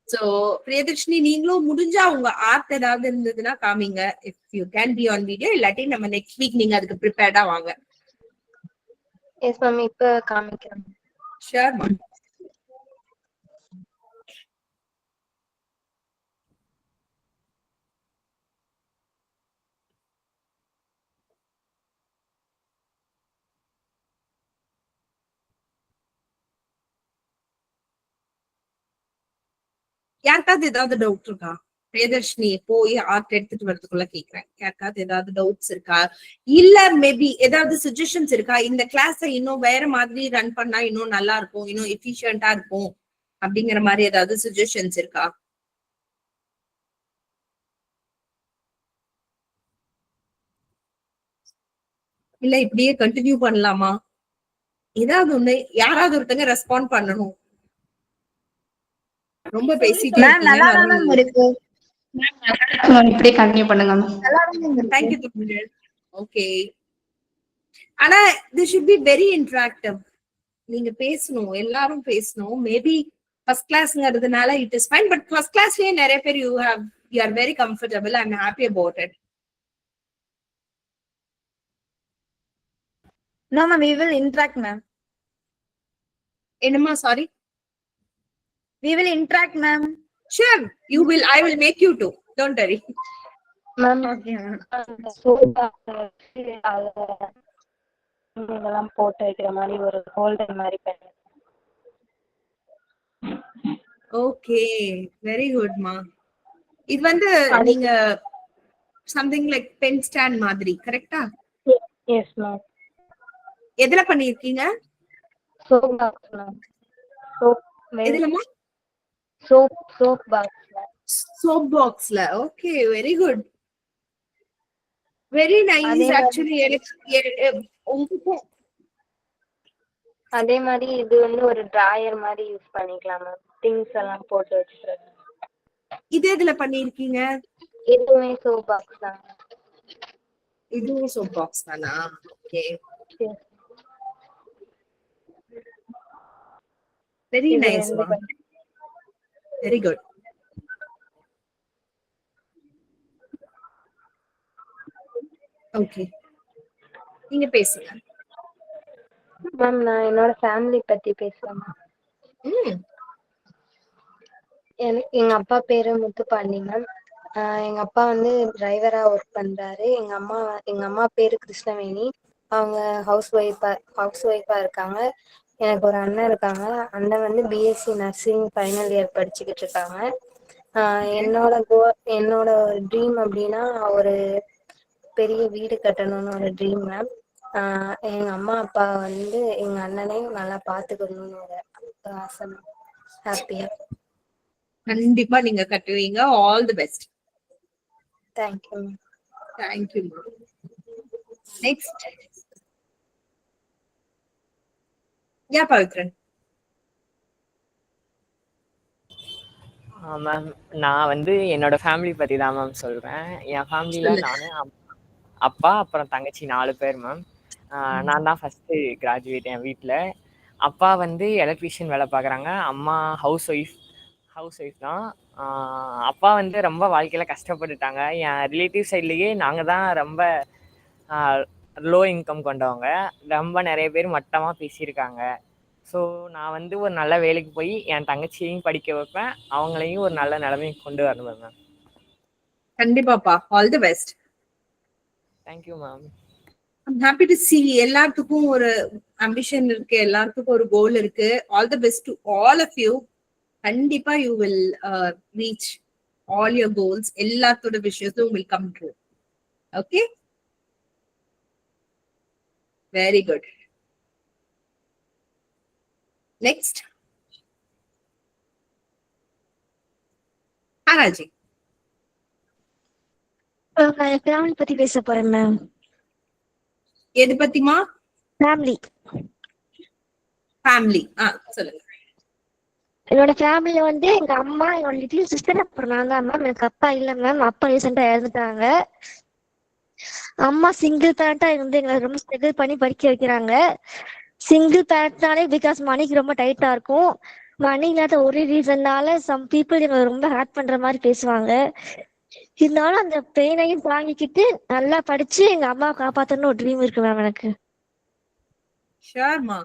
So Priyadarshini, நீங்களும் முடிஞ்சா உங்க ஆர்ட் ஏதாவது இருந்ததுன்னா காமிங்க. If you can be on video, இல்லாட்டி நம்ம நெக்ஸ்ட் வீக் நீங்க அதுக்கு ப்ரிப்பேர்டா வாங்க. எஸ் மேம், இப்ப காமிக்கிறேன். Sure ma'am. யாருக்காவது ஏதாவது டவுட் இருக்கா? பிரியதர்ஷினி போய் ஆர்ட் எடுத்துட்டு வரதுக்குள்ள கேக்குறேன். யாருக்காவது ஏதாவது டவுட்ஸ் இருக்கா? இல்ல மேபி ஏதாவது சஜஷன்ஸ் இருக்கா? இந்த கிளாஸ இன்னும் வேற மாதிரி ரன் பண்ணா இன்னும் நல்லா இருக்கும், இன்னும் எஃபிஷியன்டா இருக்கும் அப்படிங்கிற மாதிரி ஏதாவது சஜஷன்ஸ் இருக்கா? இல்ல இப்படியே கண்டினியூ பண்ணலாமா? ஏதாவது ஒண்ணு யாராவது ஒருத்தங்க ரெஸ்பாண்ட் பண்ணணும். ரொம்ப பேசிட்டே இருக்கு. இப்படியே கண்டினியூ பண்ணுங்க. தேங்க்யூ தமிழ். ஓகே, ஆனா this should be very interactive. நீங்க பேசணும், எல்லாரும் பேசணும். மேபி ஃபர்ஸ்ட் கிளாஸ்ங்கிறதுனால it is fine, but first கிளாஸ்லயே நிறைய பேர் you are very comfortable. I am happy about it. No ma'am, we will interact ma'am. என்னமா? Sorry. We will interact ma'am. Sure, you will. I will make you do. Don't worry. Ma'am, Okay ma'am. இதெல்லாம் போட்டு வைக்கிற மாதிரி ஒரு holder மாதிரி பண்ணி. Okay, very good மா. இது வந்து நீங்க something like pen stand மாதிரி கரெக்ட்டா? Yes ma'am. எதுல பண்ணிருக்கீங்க? Soap box ma'am. எதுலமா? சோப் பாக்ஸ்ல. சோப் பாக்ஸ்ல. Okay, very good. Very nice. Actually அதே மாதிரி இது வந்து ஒரு டிராயர் மாதிரி யூஸ் பண்ணிக்கலாம் மேம். திங்ஸ் எல்லாம் போட்டு வச்சுக்கிறது. இது எதுல பண்ணிருக்கீங்க? இதுவுமே சோப் பாக்ஸ் தான். இதுவும் சோப் பாக்ஸ் தானா? Okay, very nice. Very good. Okay, நீங்க பேசுங்க. மேம், நான் என்னோட ஃபேமிலி பத்தி பேசுறேன். எங்க அப்பா பேரு முத்துப்பாண்டி மேம். எங்க அப்பா வந்து டிரைவரா ஒர்க் பண்றாரு. எங்க அம்மா பேரு கிருஷ்ணவேணி. அவங்க ஹவுஸ் ஒய்ஃபா இருக்காங்க. எனக்கு ஒரு அண்ணன் இருக்காங்க. அண்ணன் வந்து பிஎஸ்சி நர்சிங் ஃபைனல் இயர் படிச்சுக்கிட்டு இருக்காங்க. என்னோட ட்ரீம் அப்படின்னா ஒரு பெரிய வீடு கட்டணும்னு ஒரு ட்ரீம் மேம். எங்க அம்மா அப்பா வந்து எங்க அண்ணனையும் நல்லா பாத்துக்கணும்னு ஒரு ஆசை. ஹாப்பியா. கண்டிப்பா நீங்க கட்டுவீங்க. All the best. Thank you ma'am. Thank you. Next. Yeah Pavithran. Ma'am நான் வந்து என்னோட ஃபேமிலி பற்றி தான் மேம் சொல்கிறேன். என் ஃபேமிலியில் நான் அப்பா அப்புறம் தங்கச்சி 4 பேர் மேம். நான் தான் ஃபஸ்ட்டு கிராஜுவேட் என் வீட்டில். அப்பா வந்து எலக்ட்ரீஷியன் வேலை பார்க்குறாங்க. அம்மா ஹவுஸ் ஒய்ஃப் தான். அப்பா வந்து ரொம்ப வாழ்க்கையில் கஷ்டப்பட்டுட்டாங்க. என் ரிலேட்டிவ் சைட்லேயே நாங்கள் தான் ரொம்ப லோ இன்கம் கொண்டவங்க. ரொம்ப நிறைய பேர் மட்டமாக பேசியிருக்காங்க. ஸோ நான் வந்து ஒரு நல்ல வேலைக்கு போய் என் தங்கச்சியையும் படிக்க வைப்பேன், அவங்களையும் ஒரு நல்ல நிலைமைக்கு கொண்டு வரணும் மேம். கண்டிப்பாப்பா. All the best. Thank you ma'am. I'm happy to see எல்லாத்துக்கும் ஒரு அம்பிஷன் இருக்கு, எல்லாத்துக்கும் ஒரு கோல் இருக்கு. All the best to all of you. கண்டிப்பா you will reach all your goals. எல்லாத்தோட விஷயத்தும் will come true. Okay, very good. Next Aaraji. நான் ஃபேமிலி பத்தி பேச போறேன் மேம். எது பத்திமா? ஃபேமிலி. ஃபேமிலி சொல்லுங்க. என்னோட ஃபேமிலியில வந்து எங்க அம்மா, என்னோட லிட்டில் சிஸ்டர், அப்புறம் நான் தான் மேம். எனக்கு அப்பா இல்லை மேம். அப்பா ரீசெண்டா இறந்துட்டாங்க. அம்மா சிங்கிள் பேரண்டா இருந்து எங்களை ரொம்ப ஸ்ட்ரகிள் பண்ணி படிக்க வைக்கிறாங்க. சிங்கிள் பேரண்ட்னாலே பிகாஸ் மணிக்கு ரொம்ப டைட்டா இருக்கும். மணி இல்லாத ஒரே ரீசன்னால சம் பீப்புள் எங்களை ரொம்ப ஹேட் பண்ற மாதிரி பேசுவாங்க. இருந்தாலும் அந்த பெயினையும் தாங்கிக்கிட்டு நல்லா படிச்சு எங்க அம்மாவை காப்பாத்தணும்னு ஒரு ட்ரீம் இருக்கு மேம் எனக்கு. ஷூர்மா,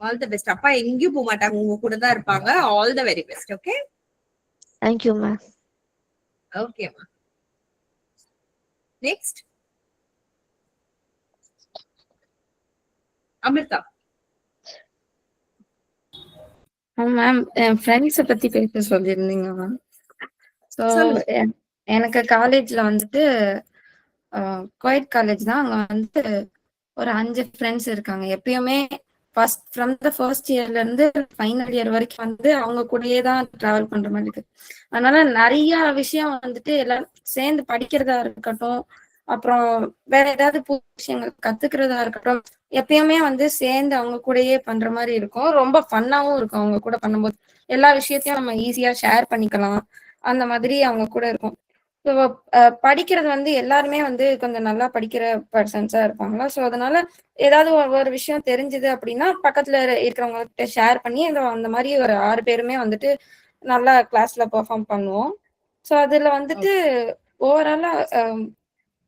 ஆல் தி பெஸ்ட். அப்பா எங்கேயும் போக மாட்டாங்க, உங்க கூட தான் இருப்பாங்க. All the very best. Okay, thank you ma'am. ஓகேமா. நெக்ஸ்ட் அமிர்தா. மேம் என் ஃப்ரெண்ட்ஸை பத்தி பேச சொல்லியிருந்தீங்க மேம். ஸோ எனக்கு காலேஜ்ல வந்துட்டு குவைட் காலேஜ் தான். அங்க வந்து ஒரு 5 ஃப்ரெண்ட்ஸ் இருக்காங்க. எப்பயுமே ஃப்ரம் த ஃபர்ஸ்ட் இயர்ல இருந்து ஃபைனல் இயர் வரைக்கும் வந்து அவங்க கூடயே தான் டிராவல் பண்ற மாதிரி இருக்கு. அதனால நிறைய விஷயம் வந்துட்டு எல்லாம் சேர்ந்து படிக்கிறதா இருக்கட்டும், அப்புறம் வேற ஏதாவது விஷயங்கள் கத்துக்கிறதா இருக்கட்டும், எப்பயுமே வந்து சேர்ந்து அவங்க கூடயே பண்ற மாதிரி இருக்கும். ரொம்ப ஃபன்னாவும் இருக்கும் அவங்க கூட பண்ணும்போது. எல்லா விஷயத்தையும் நம்ம ஈஸியா ஷேர் பண்ணிக்கலாம், அந்த மாதிரி அவங்க கூட இருக்கும். ஸோ படிக்கிறது வந்து எல்லாருமே வந்து கொஞ்சம் நல்லா படிக்கிற பர்சன்ஸா இருப்பாங்களா. ஸோ அதனால ஏதாவது ஒரு விஷயம் தெரிஞ்சுது அப்படின்னா பக்கத்துல இருக்கிறவங்ககிட்ட ஷேர் பண்ணி அந்த மாதிரி ஒரு 6 பேருமே வந்துட்டு நல்லா கிளாஸ்ல பெர்ஃபார்ம் பண்ணுவோம். ஸோ அதுல வந்துட்டு ஓவராலா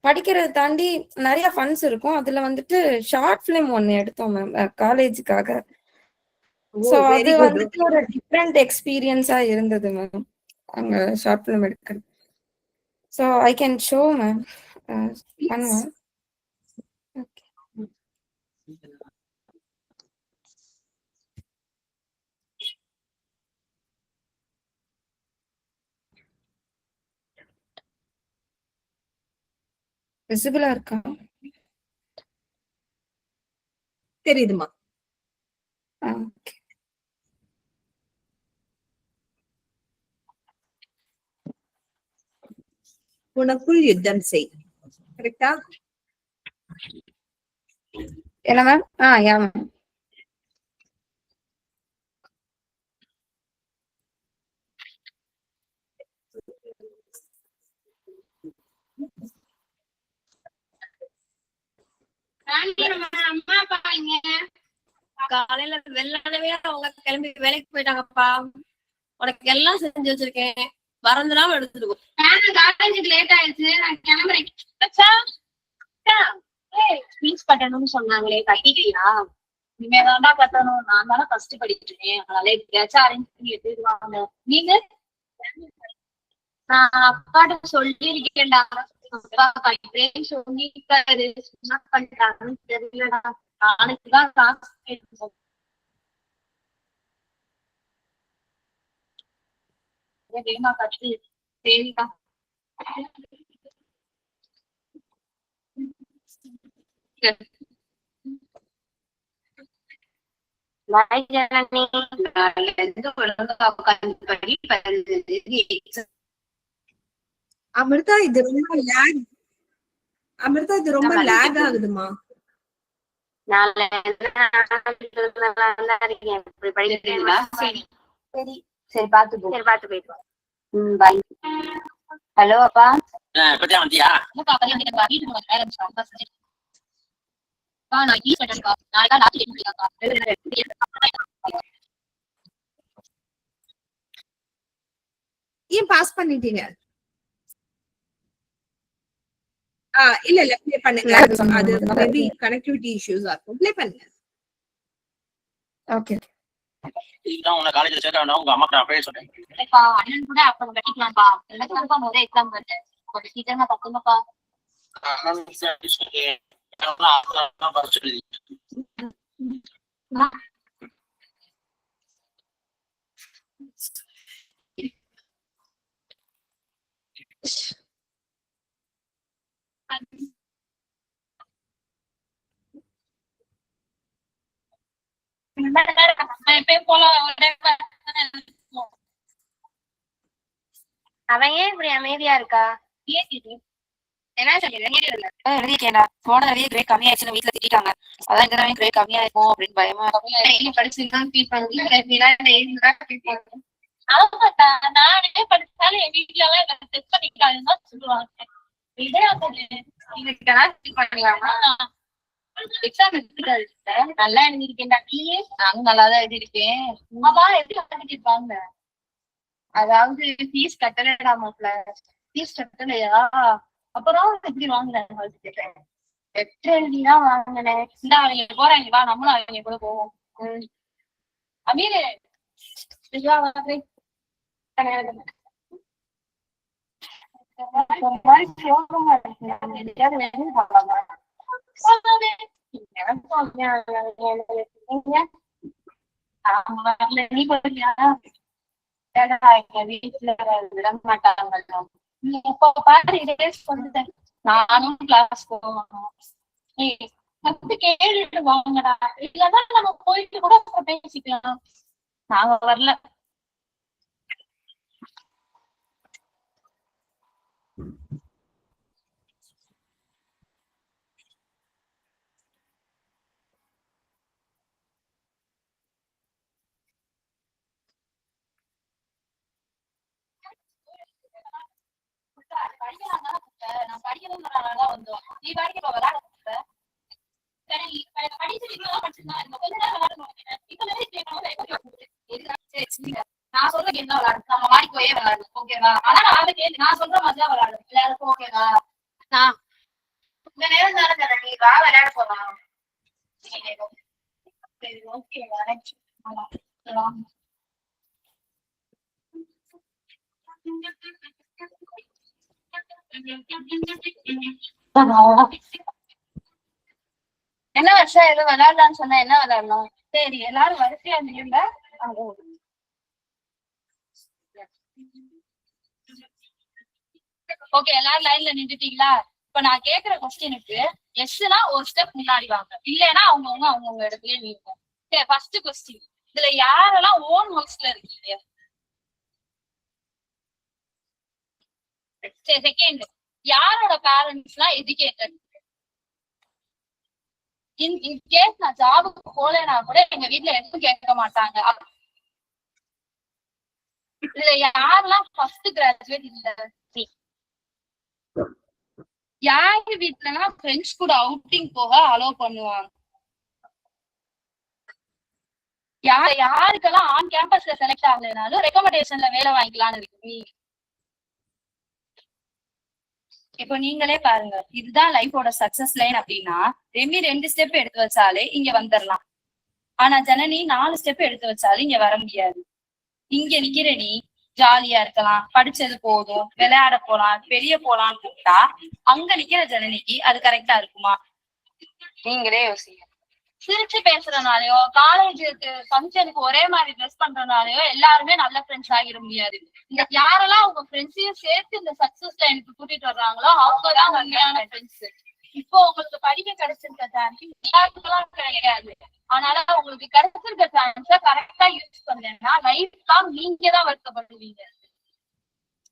படிக்கிறத தாண்டி நிறைய ஃபன்ஸ் இருக்கும். அதுல வந்துட்டு ஷார்ட் ஃபிலிம் ஒன்னு எடுத்தோம் மேம் காலேஜுக்காக. ஸோ அது வந்துட்டு ஒரு டிஃப்ரெண்ட் எக்ஸ்பீரியன்ஸா இருந்தது மேம் அங்க ஷார்ட் ஃபிலிம் எடுக்கிறது. So I can show ma'am பண்ணுவேன். விசிபிளா இருக்கா? தெரியுதுமா. உனக்குள் யுத்தம் செய். கரெக்டா? என்ன மேம்? Yeah ma'am. அம்மா அப்பா காலையில வெள்ளவே அவங்க கிளம்பி வேலைக்கு போயிட்டாங்கப்பா. உனக்கு எல்லாம் செஞ்சு வச்சிருக்கேன், மறந்துடாம எடுத்துட்டு போ. காலேஜுக்கு லேட் ஆயிடுச்சு, நான் கிளம்புறேன். ஃபீஸ் கட்டணும்னு சொன்னாங்களே, கட்டிட்டியா? இனிமேதான்டா கட்டணும். நான் தானே ஃபர்ஸ்ட் படிக்கிறேன், அதனால எப்படியாச்சும் அரேஞ்ச் பண்ணி எடுத்துருவாங்க. நீங்க? நான் அப்பாட்ட சொல்லிருக்கேன்டா, அப்பா கட்டுறேன்னு சொல்லிட்டாரு. என்ன பண்றாங்கன்னு தெரியலடா. நாளைக்குதான் காசு கேட்கணும். வேகமா கட்டு. சரிடா. அமிர்தா இது ரொம்ப லேக். அமிர்தா இது ரொம்ப லேக் ஆகுதுமா. சரி பாத்து போயிட்டு வா. பாய். ஹலோ அப்பா. ஏன் பாஸ் பண்ணிட்டீங்க? இல்ல இல்ல ப்ளே பண்ணுங்க. அது மேபி கனெக்டிவிட்டி இஷ்யூஸா இருக்கும். ப்ளே பண்ணுங்க. ஓகே. இதுதான் உன்னை காலேஜ்ல சேர்க்கணும் உங்க அம்மா நான் பேச சொன்னேன். அண்ணன் கூட அப்புறம் கட்டிக்கலாம்ப்பா. எனக்கு தான்ப்பா முதல் எக்ஸாம் வருது. கொஞ்சம் சீக்கிரமா கட்டுங்கப்பா. அவன் ஏன் இப்படி அமைதியா இருக்கா? என்ன எழுதிக்கேண்டா போன நிறைய கிரேட் கம்மியாச்சுன்னு வீட்டுல திட்டாங்க. அதான் இந்த தடவை கிரேட் கம்மியா இருக்கும் அப்படின்னு பயமா படிச்சுதான் ஃபீல் பண்ணுங்க. ஆமாட்டா நானே படிச்சாலும் என் வீட்டுல எல்லாம் என்ன டெஸ்ட் பண்ணிக்காதுன்னு தான் சொல்லுவாங்க. எக்ஸாம் எடுத்துக்காது நல்லா எழுதிருக்கேன்டா. நீயே? நானும் நல்லாதான் எழுதிருக்கேன். ஆமா எப்படி கட்டிருப்பாங்க? அதாவது ஃபீஸ் கட்டலடா மாப்ள. ஃபீஸ் கட்டலையா? அப்புறம் எப்படி வாங்கினேன் கேட்டேன். எட்டு எழுதிதான் வாங்கினேன். இந்த அவங்க போறாங்க வா நம்மளும் அவங்க கூட போவோம். அமீரு நீ போறியா? வீட்டுல விட மாட்டாங்க. இப்ப பாரு வந்துட்டேன். நானும் கிளாஸ் போகணும். கேட்டுட்டு வாங்கடா. இல்லன்னா நம்ம போயிட்டு கூட பேசிக்கலாம். நாங்க வரல. நான் படிக்கிறதுனால வந்தோம். நீ படிக்க விளையாட நான் சொல்ற கேம் தான் விளையாடு. நம்ம வாடி போயே விளையாடு. ஓகேவா? ஆனா நான் சொல்ற மாதிரி தான் விளையாடு. எல்லாருக்கும் ஓகேவா? நான் இந்த நேரம் தானே நீ வா விளையாட போலாம். சரி ஓகேவா? என்ன வருஷம் எதுவும் விளையாடலான்னு சொன்னா என்ன விளையாடலாம்? சரி எல்லாரும் வரிசையா இருந்தீங்க. ஓகே எல்லாரும் லைன்ல நின்றுட்டீங்களா? இப்ப நான் கேக்குற கொஸ்டினுக்கு எஸ்னா ஒரு ஸ்டெப் முன்னாடி வாங்க. இல்லைன்னா அவங்கவுங்க இடத்துலயே நீங்க. சரி ஃபர்ஸ்ட் கொஸ்டின். இதுல யாரெல்லாம் ஓன் ஹவுஸ்ல இருக்கீங்க? சரி செகண்ட். யாரோட பேரண்ட்ஸ் எல்லாம் எஜுகேட்டட்? இன் கேஸ் நான் ஜாபுக்கு போலேனா கூட எங்க வீட்டுல எதுவும் கேட்க மாட்டாங்க. இதுல யாரெல்லாம் ஃபர்ஸ்ட் கிராஜுவேட் இல்ல? யாரு வீட்டுலன்னா ஃப்ரெண்ட்ஸ் கூட அவுட்டிங் போக அலோவ் பண்ணுவாங்க? யாருக்கெல்லாம் ஆன் கேம்பஸ்ல செலக்ட் ஆகலைனாலும் ரெக்கமெண்டேஷன்ல வேலை வாங்கிக்கலாம்னு இருக்கு. இப்போ நீங்களே பாருங்க. இதுதான் லைஃபோட சக்சஸ் லைன் அப்படின்னா ரெமி 2 ஸ்டெப் எடுத்து வச்சாலே இங்க வந்துடலாம். ஆனா ஜனனி 4 ஸ்டெப் எடுத்து வச்சாலும் இங்க வர முடியாது. இங்க நிக்கிற நீ ஜாலியா இருக்கலாம், படிச்சது போதும், விளையாட போலாம், வெளிய போலான்னு கூப்பிட்டா அங்க நிக்கிற ஜனனிக்கு அது கரெக்டா இருக்குமா? நீங்களே யோசிங்க. சிரிச்சு பேசுறதுனாலயோ காலேஜுக்கு ஃபங்க்ஷனுக்கு ஒரே மாதிரி ட்ரெஸ் பண்றதுனாலயோ எல்லாருமே நல்ல ஃப்ரெண்ட்ஸ் ஆகிட முடியாது. இந்த யாரெல்லாம் அவங்க ஃப்ரெண்ட்ஸையும் சேர்த்து இந்த சக்சஸ் லைனுக்கு கூட்டிட்டு வர்றாங்களோ அவங்கதான் உண்மையான ஃப்ரெண்ட்ஸ். இப்போ உங்களுக்கு படிக்க கிடைச்சிருக்க சான்ஸ் எல்லாருக்கெல்லாம் கிடைக்காது. அதனால உங்களுக்கு கிடைச்சிருக்க சான்ஸ கரெக்டா யூஸ் பண்ணலன்னா லைஃப் லாங் நீங்க தான் வருத்தப்படுவீங்க.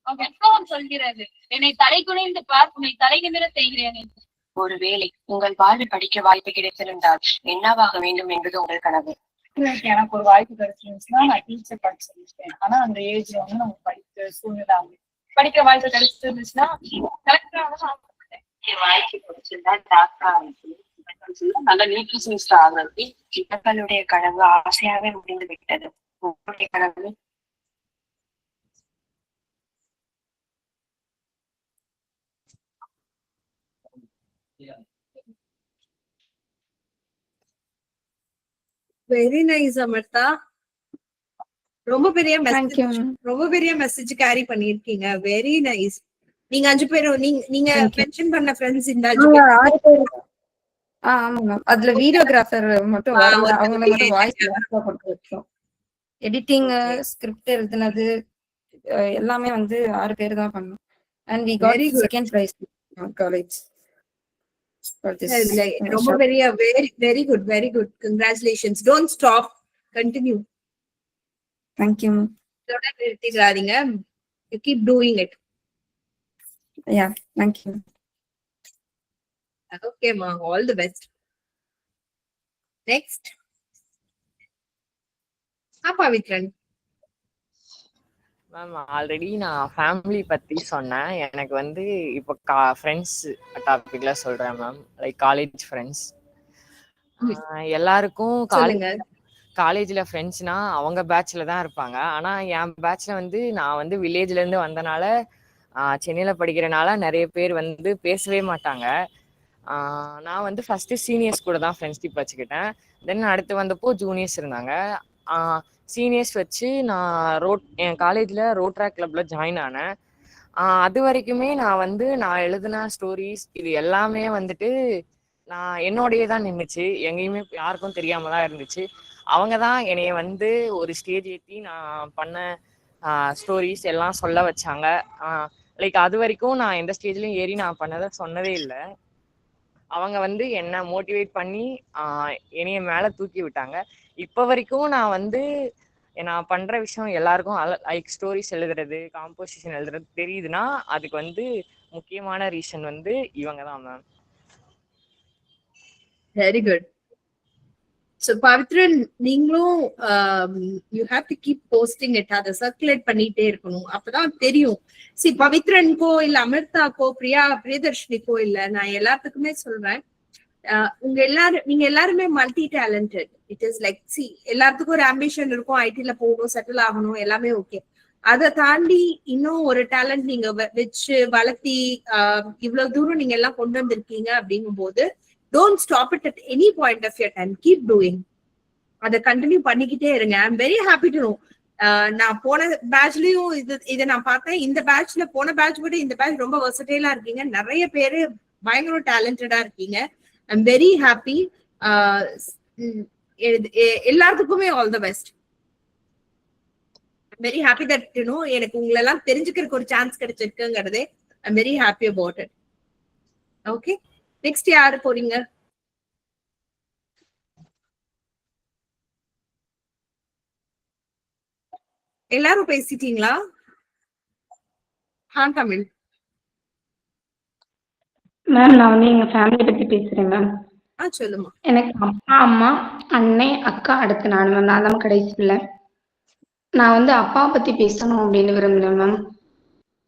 வெட்கம் சொல்கிறது. என்னை தலை குனிந்து பார், உன்னை தலை நிமிர செய்கிறேன். ஒருவேளை உங்கள் வாழ்வில் படிக்க வாய்ப்பு கிடைத்திருந்தால் என்னவாக வேண்டும் என்பது உங்கள் கனவு? எனக்கு ஒரு வாய்ப்பு கிடைச்சிருந்துச்சுன்னா நான் டீச்சர் படிச்சிருந்தேன். ஆனா அந்த ஏஜ் வந்து நம்ம படிக்க சூழ்நிலை படிக்கிற வாய்ப்பு கிடைச்சிருந்துச்சுன்னா வாய்ப்பு கிடைச்சிருந்தா டாக்டர் நல்ல நியூட்ரிஷனிஸ்ட் ஆகிறது. இவர்களுடைய கனவு ஆசையாகவே முடிந்து விட்டது. உங்களுடைய கனவு? Very nice Amritha. ரொம்ப பெரிய மெசேஜ் கேரி பண்ணிருக்கீங்க. Very nice. நீங்க 5 பேரும் நீங்க மென்ஷன் பண்ண ஃப்ரெண்ட்ஸ் இந்த 5 பேர். ஆமா மேம். அதுல வீடியோகிராஃபர் மட்டும் வரல. அவங்கள மட்டும் வாய்ஸ் கொடுத்து வச்சோம். எடிட்டிங், ஸ்கிரிப்ட் எழுதுனது எல்லாமே வந்து 6 பேர் தான் பண்ணோம். And we got second prize in college for this. ரொம்ப பெரிய very good. Congratulations. Don't stop. Continue. Thank you. Don't நிறுத்திடாதீங்க. You keep doing it. Yeah, thank you. Okay, ma. All the best. Next. Pavitran. Ma'am already நான் family பற்றி சொன்னேன். எனக்கு வந்து இப்போ friends டாபிக்ல சொல்கிறேன் மேம். லைக் காலேஜ் ஃப்ரெண்ட்ஸ் எல்லாருக்கும் காலேஜில் ஃப்ரெண்ட்ஸ்னா அவங்க பேட்சில் தான் இருப்பாங்க. ஆனால் என் பேட்சில் வந்து நான் வந்து வில்லேஜ்லேருந்து வந்தனால சென்னையில் படிக்கிறனால நிறைய பேர் வந்து பேசவே மாட்டாங்க. நான் வந்து ஃபஸ்ட்டு சீனியர்ஸ் கூட தான் ஃப்ரெண்ட்ஷிப் வச்சுக்கிட்டேன். தென் அடுத்து வந்தப்போ ஜூனியர்ஸ் இருந்தாங்க. சீனியர்ஸ் வச்சு நான் என் காலேஜில் ரோட் ட்ராக் கிளப்பில் ஜாயின் ஆனேன். அது வரைக்குமே நான் எழுதின ஸ்டோரிஸ் இது எல்லாமே வந்துட்டு நான் என்னோடையே தான் நின்றுச்சு. எங்கேயுமே யாருக்கும் தெரியாம தான் இருந்துச்சு. அவங்க தான் என்னைய வந்து ஒரு ஸ்டேஜ் ஏற்றி நான் பண்ண ஸ்டோரிஸ் எல்லாம் சொல்ல வச்சாங்க. லைக் அது வரைக்கும் நான் எந்த ஸ்டேஜ்லையும் ஏறி நான் பண்ணதை சொன்னதே இல்லை. அவங்க வந்து என்னை மோட்டிவேட் பண்ணி என்னைய மேலே தூக்கி விட்டாங்க. இப்போ வரைக்கும் நான் பண்ணுற விஷயம் எல்லாருக்கும் லைக் ஸ்டோரிஸ் எழுதுறது, காம்போசிஷன் எழுதுறது தெரியுதுன்னா அதுக்கு வந்து முக்கியமான ரீசன் வந்து இவங்க தான் ma'am. Very good. So Pavitran, நீங்களும் you have to keep posting it. அதை சர்க்குலேட் பண்ணிட்டே இருக்கணும். அப்பதான் தெரியும். பவித்ரனுக்கோ இல்ல அமிர்தாக்கோ பிரியதர்ஷினிக்கோ இல்ல, நான் எல்லாத்துக்குமே சொல்றேன், நீங்க எல்லாருமே multi talented. It is like எல்லாத்துக்கும் ஒரு ஆம்பிஷன் இருக்கும். ஐடில போகணும், செட்டில் ஆகணும், எல்லாமே ஓகே. அதை தாண்டி இன்னும் ஒரு டேலண்ட் நீங்க வச்சு வளர்த்தி இவ்வளவு தூரம் நீங்க எல்லாம் கொண்டு வந்திருக்கீங்க அப்படிங்கும் போது don't stop it at any point of your time. Keep doing. அதை கண்டினியூ பண்ணிக்கிட்டே இருங்க. ஐ am very happy to know. நான் போன பேட்ச்லயும் இதை நான் பார்த்தேன். இந்த பேட்ச்ல போன பேட்ச் விட இந்த பேட்ச் ரொம்ப வெர்சடைலா இருக்கீங்க. நிறைய பேரு பயங்கர டேலண்டடா இருக்கீங்க. I am very happy. எல்லாத்துக்குமே all the best. I am very happy that you know எனக்கு உங்களை எல்லாம் தெரிஞ்சுக்கிறதுக்கு ஒரு சான்ஸ் கிடைச்சிருக்குங்கிறதே I am very happy about it. Okay, next யாரு போறீங்க? எல்லாரும் பேசிட்டீங்களா? தமிழ் மேம், நான் வந்து எங்க ஃபேமிலி பத்தி பேசுறேன் மேம். சொல்லுமா. எனக்கு அப்பா, அம்மா, அண்ணன், அக்கா, அடுத்து நான் மேம். நான் தான் கடைசி பிள்ளை. நான் வந்து அப்பா பத்தி பேசணும் அப்படின்னு விரும்புறேன் மேம்.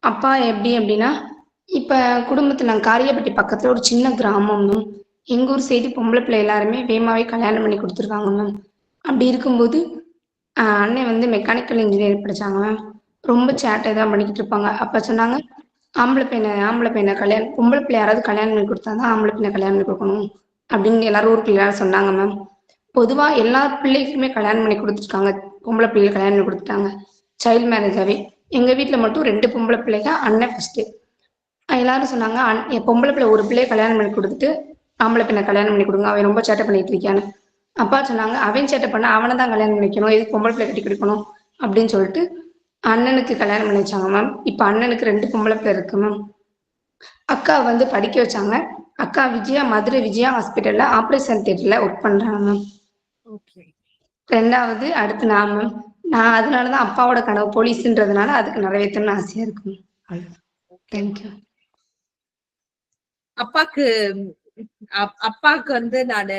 அப்பா எப்படி அப்படின்னா, இப்ப குடும்பத்துல நாங்கள் காரியப்பட்டி பக்கத்துல ஒரு சின்ன கிராமம் மேம். எங்க ஊர் சைடு பொம்பளை பிள்ளை எல்லாருமே வேகமாவே கல்யாணம் பண்ணி கொடுத்துருக்காங்க மேம். அப்படி இருக்கும்போது அண்ணன் வந்து மெக்கானிக்கல் இன்ஜினியரிங் படிச்சாங்க மேம். ரொம்ப சேட்டை தான் பண்ணிக்கிட்டு இருப்பாங்க. அப்ப சொன்னாங்க, ஆம்பளை பையனை கல்யாணம், பொம்பளை பிள்ளை யாராவது கல்யாணம் பண்ணி கொடுத்தாதான் ஆம்பளை பையனை கல்யாணம் பண்ணி கொடுக்கணும் அப்படின்னு எல்லாரும் ஊருக்குள்ள எல்லாரும் சொன்னாங்க மேம். பொதுவா எல்லா பிள்ளைக்குமே கல்யாணம் பண்ணி கொடுத்துருக்காங்க. பொம்பளை பிள்ளைகளை கல்யாணம் பண்ணி கொடுத்துட்டாங்க சைல்டு மேரேஜாவே. எங்க வீட்டுல மட்டும் 2 பொம்பளை பிள்ளைங்க, அண்ணன் ஃபர்ஸ்ட். எல்லாரும் சொன்னாங்க, பொம்பளை பிள்ளை ஒரு பிள்ளைய கல்யாணம் பண்ணி கொடுத்துட்டு ஆம்பளை பிள்ளை கல்யாணம் பண்ணி கொடுங்க, அவன் ரொம்ப சேட்டை பண்ணிட்டு இருக்கான்னு. அப்பா சொன்னாங்க, அவன் சேட்டை பண்ண அவனை தான் கல்யாணம் பண்ணிக்கணும், எதுக்கு பொம்பளை பிள்ளை கட்டி கொடுக்கணும் அப்படின்னு சொல்லிட்டு அண்ணனுக்கு கல்யாணம் பண்ணி வச்சாங்க மேம். இப்ப அண்ணனுக்கு 2 பொம்பளை பிள்ளை இருக்கு மேம். அக்கா வந்து படிக்க வச்சாங்க. அக்கா மதுரை விஜயா ஹாஸ்பிட்டல்ல ஆபரேஷன் தியேட்டர்ல ஒர்க் பண்றாங்க மேம். ரெண்டாவது அடுத்து நான் மேம். நான் அதனாலதான் அப்பாவோட கனவு போலீஸ்ன்றதுனால அதுக்கு நிறைவேற்றணும்னு ஆசையா இருக்கு மேம். தேங்க்யூ. அப்பாக்கு வந்து நானு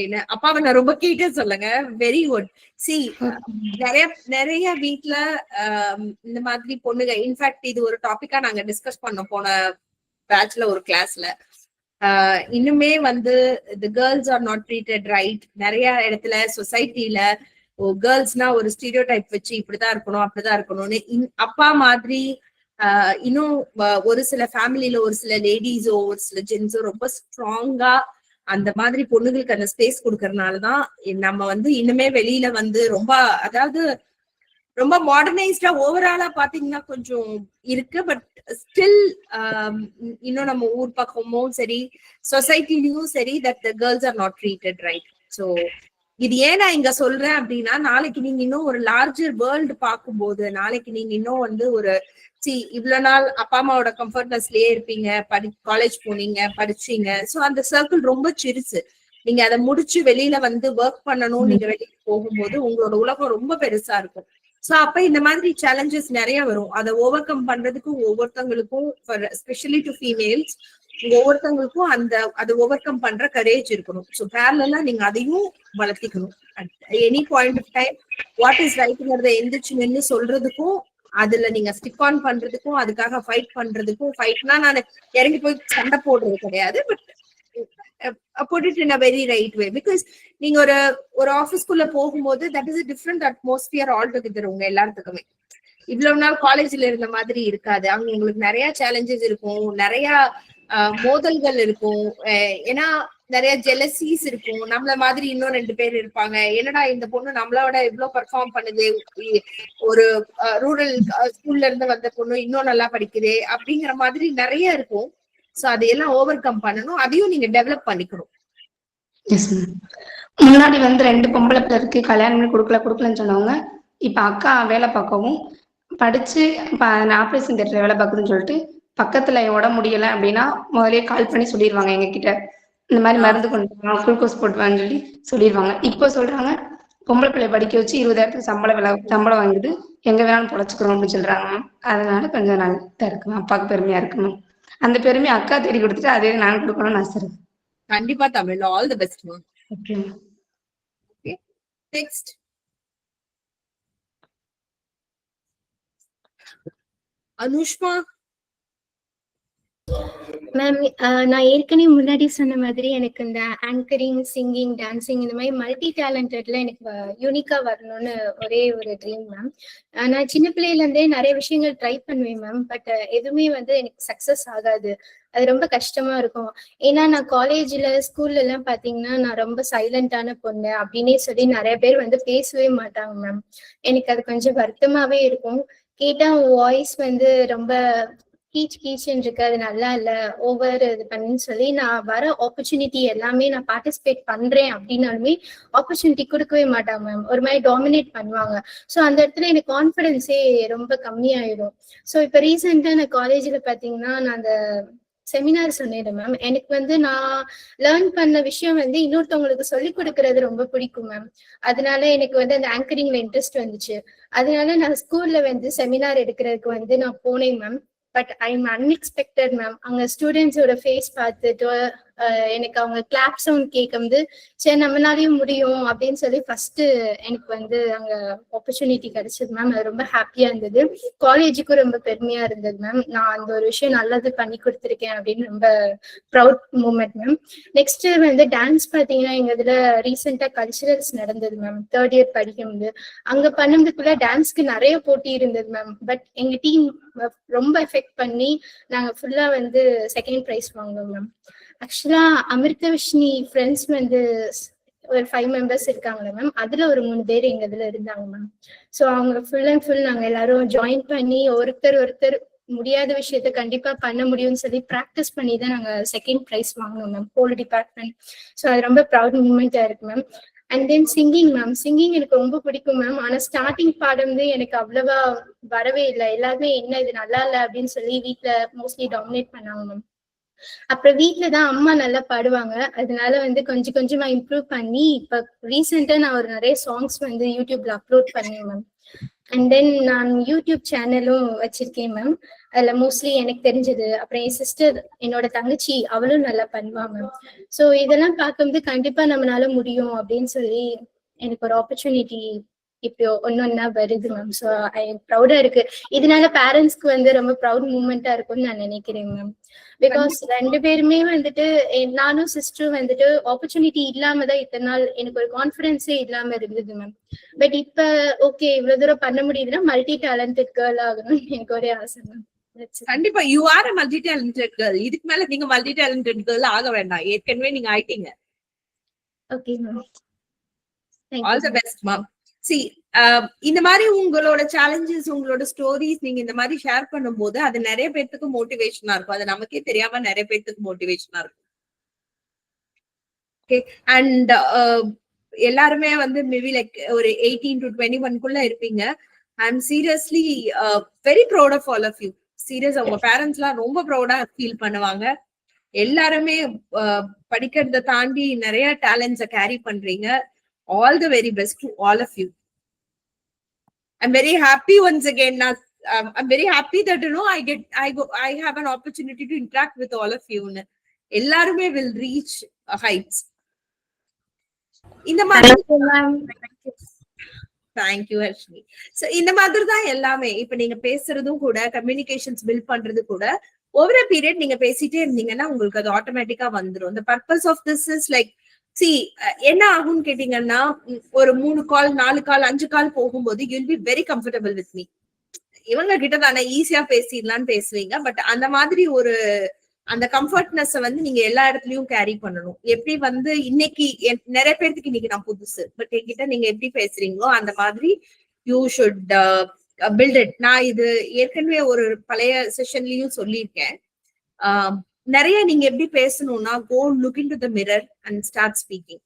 என்ன அப்பாவை நான் ரொம்ப கேட்க சொல்லுங்க. Very good. சி நிறைய வீட்ல இந்த மாதிரி பொண்ணுங்க, இன்ஃபேக்ட் இது ஒரு டாபிக்கா நாங்க டிஸ்கஸ் பண்ணோம் போன பேட்ச்ல ஒரு கிளாஸ்ல. இன்னுமே வந்து the girls are not treated right. நிறைய இடத்துல சொசைட்டில கேர்ள்ஸ்னா ஒரு ஸ்டீரியோ டைப் வச்சு இப்படிதான் இருக்கணும் அப்படிதான் இருக்கணும்னு அப்பா மாதிரி இன்னும் ஒரு சில ஃபேமிலில ஒரு சில லேடிஸோ ஒரு சில ஜென்ஸோ ரொம்ப ஸ்ட்ராங்கா அந்த மாதிரி பொண்ணுங்களுக்கு அந்த ஸ்பேஸ் கொடுக்கறதுனாலதான் நம்ம வந்து இன்னுமே வெளியில வந்து ரொம்ப, அதாவது ரொம்ப மாடர்னைஸ்டா ஓவராலா பாத்தீங்கன்னா கொஞ்சம் இருக்கு. பட் ஸ்டில் இன்னும் நம்ம ஊர் பக்கமும் சரி சொசைட்டிலயும் சரி that the girls are not treated right. So இது ஏன் நான் இங்க சொல்றேன் அப்படின்னா, நாளைக்கு நீங்க இன்னும் ஒரு லார்ஜர் வேர்ல்டு பார்க்கும்போது, நாளைக்கு நீங்க இன்னும் வந்து ஒரு இவ்வளவு நாள் அப்பா அம்மாவோட கம்ஃபர்ட்னஸ்லயே இருப்பீங்க, காலேஜ் போனீங்க, படிச்சீங்க. ஸோ அந்த சர்க்கிள் ரொம்ப சிறுசு. நீங்க அதை முடிச்சு வெளியில வந்து ஒர்க் பண்ணணும், நீங்க வெளியில போகும்போது உங்களோட உலகம் ரொம்ப பெருசா இருக்கும். சோ அப்ப இந்த மாதிரி சேலஞ்சஸ் நிறைய வரும். அதை ஓவர் கம் பண்றதுக்கும் ஒவ்வொருத்தவங்களுக்கும், எஸ்பெஷலி டு ஃபீமேல்ஸ், ஒவ்வொருத்தவங்களுக்கும் அதை ஓவர் கம் பண்ற கரேஜ் இருக்கணும். ஸோ பேரலா நீங்க அதையும் வளர்த்திக்கணும். Any point of time what is ரைட்ங்கிறத எந்திரிச்சு நின்று சொல்றதுக்கும், அதுல நீங்க ஸ்டிக் ஆன் பண்றதுக்கும், அதுக்காக ஃபைட் பண்றதுக்கும், ஃபைட்னா நான் இறங்கி போய் சண்டை போடுறது கிடையாது, but put it in a very right way. Because நீங்க ஒரு ஆபீஸ்க்குள்ள போகும்போது that is a different atmosphere altogether. உங்க எல்லாத்துக்குமே இவ்வளவு நாள் காலேஜ்ல இருந்த மாதிரி இருக்காது. அங்க உங்களுக்கு நிறைய சேலஞ்சஸ் இருக்கும், நிறைய மோதல்கள் இருக்கும். ஏன்னா நிறைய ஜெலசிஸ் இருக்கும். நம்மள மாதிரி இன்னும் 2 பேர் இருப்பாங்க. என்னடா இந்த பொண்ணு நம்மளோட இவ்வளவு பெர்ஃபார்ம் பண்ணுது, ஒரு ரூரல் ஸ்கூல்ல இருந்து வந்த பொண்ணு இன்னும் நல்லா படிக்குது அப்படிங்கிற மாதிரி நிறைய இருக்கும். சோ அதையெல்லாம் ஓவர் கம் பண்ணணும், அதையும் நீங்க டெவலப் பண்ணிக்கணும். முன்னாடி வந்து 2 பொம்பளை பிள்ளை இருக்கு, கல்யாணம் பண்ணி கொடுக்கலன்னு சொன்னவங்க இப்ப அக்கா வேலை பார்க்கவும் படிச்சு ஆபரேஷன் தியேட்டர்ல வேலை பார்க்குதுன்னு சொல்லிட்டு பக்கத்துல உடம்பு முடியல அப்படின்னா முதலே கால் பண்ணி சொல்லிடுவாங்க எங்க கிட்ட, இந்த மாதிரி மருந்து கொண்டு வாங்க, குளுக்கோஸ் போட்டுவான்னு சொல்லிடுவாங்க. இப்போ சொல்றாங்க பொம்பளை பிள்ளை படிக்க வச்சு 20,000 சம்பளம் வாங்கிட்டு எங்க வேணாலும் பொழைச்சுக்கிறோம் அப்படின்னு சொல்றாங்க. அதனால கொஞ்சம் நல்லா இருக்கு, அப்பாவுக்கு பெருமையா இருக்குணும். அந்த பெருமையை அக்கா தேடி கொடுத்துட்டு அதே நான் கொடுக்கணும்னு ஆசை இருக்கு. கண்டிப்பா Tamil, all the best. Okay. Next Anushma. Ma'am, நான் ஏற்கனவே முன்னாடி சொன்ன மாதிரி எனக்கு இந்த ஆங்கரிங், சிங்கிங், டான்சிங் இந்த மாதிரி மல்டி டேலண்டட்ல எனக்கு யூனிக்கா வரணும்னு ஒரே ஒரு ட்ரீம் மேம். நான் சின்ன பிள்ளையில இருந்தே நிறைய விஷயங்கள் ட்ரை பண்ணுவேன் மேம். பட் எதுவுமே வந்து எனக்கு சக்சஸ் ஆகாது. அது ரொம்ப கஷ்டமா இருக்கும். ஏன்னா நான் காலேஜ்ல ஸ்கூல்ல எல்லாம் பாத்தீங்கன்னா நான் ரொம்ப சைலண்டான பொண்ணு அப்படின்னே சொல்லி நிறைய பேர் வந்து பேசவே மாட்டாங்க மேம். எனக்கு அது கொஞ்சம் வருத்தமாவே இருக்கும். கேட்டா வாய்ஸ் வந்து ரொம்ப கீச்சுன்னு இருக்கு, அது நல்லா இல்ல, ஓவர் இது பண்ணுன்னு சொல்லி நான் வர ஆப்பர்ச்சுனிட்டி எல்லாமே நான் பார்ட்டிசிபேட் பண்றேன் அப்படின்னாலுமே ஆப்பர்ச்சுனிட்டி கொடுக்கவே மாட்டாங்க மேம். ஒரு மாதிரி டாமினேட் பண்ணுவாங்க. ஸோ அந்த இடத்துல எனக்கு கான்ஃபிடென்ஸே ரொம்ப கம்மியாயிடும். ஸோ இப்போ ரீசெண்டா நான் காலேஜ்ல பாத்தீங்கன்னா நான் அந்த செமினார் சொன்னேன் மேம். எனக்கு வந்து நான் லேர்ன் பண்ண விஷயம் வந்து இன்னொருத்தவங்களுக்கு சொல்லிக் கொடுக்கறது ரொம்ப பிடிக்கும் மேம். அதனால எனக்கு வந்து அந்த ஆங்கரிங்ல இன்ட்ரெஸ்ட் வந்துச்சு. அதனால நான் ஸ்கூல்ல வந்து செமினார் எடுக்கிறதுக்கு வந்து நான் போனேன் ma'am. But I'm unexpected ma'am. அங்க ஸ்டூடெண்ட்ஸோட ஃபேஸ் பார்த்துட்டு எனக்கு அவங்க கிளாப் சவுண்ட் கேட்கும்போது சரி நம்மளாலையும் முடியும் அப்படின்னு சொல்லி ஃபர்ஸ்ட் எனக்கு வந்து அங்க ஆப்பர்ச்சுனிட்டி கிடைச்சது மேம். அது ரொம்ப ஹாப்பியா இருந்தது, காலேஜுக்கும் ரொம்ப பெருமையா இருந்தது மேம். நான் அந்த ஒரு விஷயம் நல்லது பண்ணி கொடுத்துருக்கேன் அப்படின்னு ரொம்ப ப்ரௌட் மூமெண்ட் மேம். நெக்ஸ்ட் வந்து டான்ஸ் பாத்தீங்கன்னா எங்க இதுல ரீசெண்டா கல்ச்சுரல்ஸ் நடந்தது மேம். 3rd இயர் படிக்கும்போது அங்க பண்ணதுக்குள்ள டான்ஸ்க்கு நிறைய போட்டி இருந்தது மேம். பட் எங்க டீம் ரொம்ப எஃபெக்ட் பண்ணி நாங்க ஃபுல்லா வந்து 2nd ப்ரைஸ் வாங்குவோம் மேம். ஆக்சுவலா அமிர்தவிஷ்ணி ஃப்ரெண்ட்ஸ் வந்து ஒரு 5 மெம்பர்ஸ் இருக்காங்களே மேம். அதுல ஒரு 3 பேர் எங்க இதுல இருந்தாங்க மேம். ஸோ அவங்க ஃபுல் அண்ட் ஃபுல் நாங்க எல்லாரும் ஜாயின் பண்ணி ஒருத்தர் முடியாத விஷயத்த கண்டிப்பா பண்ண முடியும்னு சொல்லி ப்ராக்டிஸ் பண்ணி தான் நாங்க 2nd ப்ரைஸ் வாங்கினோம் மேம், ஹோல் டிபார்ட்மெண்ட். ஸோ அது ரொம்ப ப்ரௌட் மூமெண்டா இருக்கு ma'am. And then singing ma'am. Singing எனக்கு ரொம்ப பிடிக்கும் மேம். ஆனா ஸ்டார்டிங் பாடம் வந்து எனக்கு அவ்வளவா வரவே இல்லை. எல்லாருமே என்ன இது நல்லா இல்லை அப்படின்னு சொல்லி வீட்டுல மோஸ்ட்லி டாமினேட் பண்ணாங்க மேம். அப்புறம் வீட்டுலதான் அம்மா நல்லா பாடுவாங்க, அதனால வந்து கொஞ்சம் கொஞ்சமா இம்ப்ரூவ் பண்ணி இப்ப ரீசெண்டா நான் ஒரு நிறைய சாங்ஸ் வந்து யூடியூப்ல அப்லோட் பண்ணேன் மேம். அண்ட் தென் நான் யூடியூப் சேனலும் வச்சிருக்கேன் மேம். அதில் மோஸ்ட்லி எனக்கு தெரிஞ்சது, அப்புறம் என் சிஸ்டர், என்னோட தங்கச்சி, அவளும் நல்லா பண்ணுவா மேம். ஸோ இதெல்லாம் பார்க்கும்போது கண்டிப்பா நம்மளால முடியும் அப்படின்னு சொல்லி எனக்கு ஒரு ஆப்பர்ச்சுனிட்டி இப்போ ஒன்னொன்னா வருது மேம். ஸோ ஐ ப்ரௌடா இருக்கு. இதனால பேரண்ட்ஸ்க்கு வந்து ரொம்ப ப்ரௌட் மூமெண்டா இருக்கும்னு நான் நினைக்கிறேன் மேம். பிகாஸ் ரெண்டு பேருமே வந்துட்டு நானும் சிஸ்டரும் வந்துட்டு ஆப்பர்ச்சுனிட்டி இல்லாம தான் இத்தனை நாள் எனக்கு ஒரு கான்ஃபிடென்ஸே இல்லாம இருந்தது மேம். பட் இப்ப ஓகே இவ்வளவு தூரம் பண்ண முடியுதுன்னா மல்டி டேலண்டட் கேர்ள் ஆகணும்னு எனக்கு ஒரே ஆசை மேம். கண்டிப்பா you are a multi talented girl. இதுக்கு மேல நீங்க மல்டி டேலண்டட் கேர்ள் ஆக வேண்டாம், ஏற்கனவே நீங்க ஆயிட்டீங்க. Okay ma'am. All the best ma'am. C இந்த மாதிரி உங்களோட சேலஞ்சஸ், உங்களோட ஸ்டோரிஸ் நீங்க இந்த மாதிரி ஷேர் பண்ணும்போது அது நிறைய பேர்த்துக்கு மோட்டிவேஷனா இருக்கும். அது நமக்கே தெரியாம நிறைய பேர்த்துக்கு மோட்டிவேஷனா இருக்கும். ஓகே, அண்ட் எல்லாருமே வந்து மேபி லைக் ஒரு 18 to 21 இருப்பீங்க. I am seriously very proud of all of you. Serious, அவங்க பேரண்ட்ஸ் எல்லாம் ரொம்ப ப்ரௌடா ஃபீல் பண்ணுவாங்க. எல்லாருமே படிக்கிறத தாண்டி நிறைய டேலண்ட்ஸை கேரி பண்றீங்க. All the very best to all of you. I'm very happy once again. I'm very happy that I have an opportunity to interact with all of you. Ellarume will reach heights. இந்த மாதிரி Thank you Harshni. So இந்த மாதிரி தான் எல்லாமே. இப்ப நீங்க பேசுறதும் கூட, கம்யூனிகேஷன்ஸ் பில்ட் பண்றது கூட ஓவர் a period நீங்க பேசிட்டே இருந்தீங்கன்னா உங்களுக்கு அது ஆட்டோமேட்டிக்கா வந்துரும். The purpose of this is like, என்ன ஆகும்னு கேட்டீங்கன்னா, ஒரு 3 கால் 4 கால் 5 கால் போகும்போது you'll be very comfortable with me. இவங்க கிட்ட தானே ஈஸியா பேசிடலான்னு பேசுவீங்க. பட் அந்த மாதிரி ஒரு அந்த கம்ஃபர்ட்னஸ் வந்து நீங்க எல்லா இடத்துலயும் கேரி பண்ணணும். எப்படி வந்து இன்னைக்கு நிறைய பேருக்கு இன்னைக்கு நான் புதுசு, பட் என்கிட்ட நீங்க எப்படி பேசுறீங்களோ அந்த மாதிரி யூ ஷுட் பில்ட் இட். நான் இது ஏற்கனவே ஒரு பழைய செஷன்லயும் சொல்லியிருக்கேன். நிறைய நீங்க எப்படி பேசணும்னா, go look into the mirror and start speaking.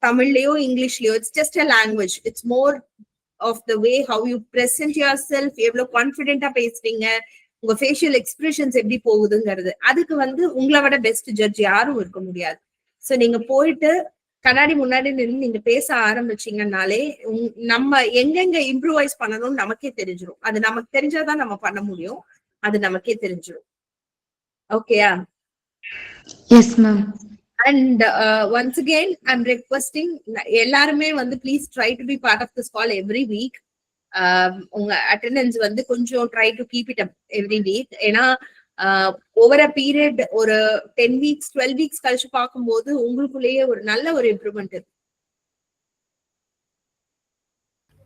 தமிழ்லயோ இங்கிலீஷ்லயோ it's just a language. It's more of the way how you present yourself, எவ்வளவு கான்பிடென்டா பேசுறீங்க, உங்க ஃபேஷியல் எக்ஸ்பிரஷன்ஸ் எப்படி போகுதுங்கிறது. அதுக்கு வந்து உங்களை விட பெஸ்ட் ஜட்ஜ் யாரும் இருக்க முடியாது. சோ நீங்க போயிட்டு கண்ணாடி முன்னாடி நின்று நீங்க பேச ஆரம்பிச்சீங்கன்னாலே நம்ம எங்கெங்க இம்ப்ரூவைஸ் பண்ணணும்னு நமக்கே தெரிஞ்சிடும். அது நமக்கு தெரிஞ்சாதான் நம்ம பண்ண முடியும். அது நமக்கே தெரிஞ்சிடும். ஓகேயா? Yes ma'am. And once again I'm requesting எல்லாருமே வந்து please try to be part of this call every week. உங்க அட்டெண்டன்ஸ் வந்து கொஞ்சம் try to keep it up every week. ஏன்னா ஓவர் அ பீரியட் ஒரு 10 weeks 12 weeks கழிச்சு பார்க்கும்போது உங்களுக்குள்ளேயே ஒரு நல்ல ஒரு இம்ப்ரூவ்மெண்ட் இருக்கு.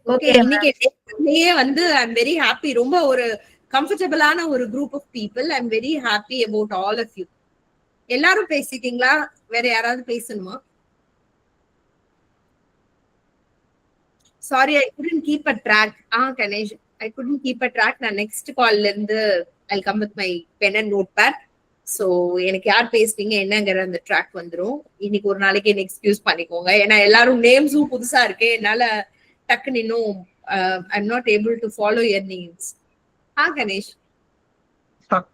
ஓகே, இன்னைக்கு வந்து ஐம் வெரி ஹாப்பி. ரொம்ப ஒரு கம்ஃபர்டபுளான ஒரு group of people. I'm very happy about all of you. எல்லாரும் பேசிட்டீங்களா? வேற யாராவது பேசணுமா? Sorry, I couldn't keep a track. Ganesh, I couldn't keep a track. நான் நெக்ஸ்ட் கால்ல இருந்து I'll come with my pen and notepad. So எனக்கு யார் பேசுறீங்க என்னங்கிற அந்த ட்ராக் வந்துரும். இன்னைக்கு ஒரு நாளைக்கு என்ன எக்ஸ்கியூஸ் பண்ணிக்கோங்க. ஏன்னா எல்லாரும் நேம்ஸும் புதுசா இருக்கு. என்னால டக்குன்னு இன்னும் I'm not able to follow your names. Ganesh.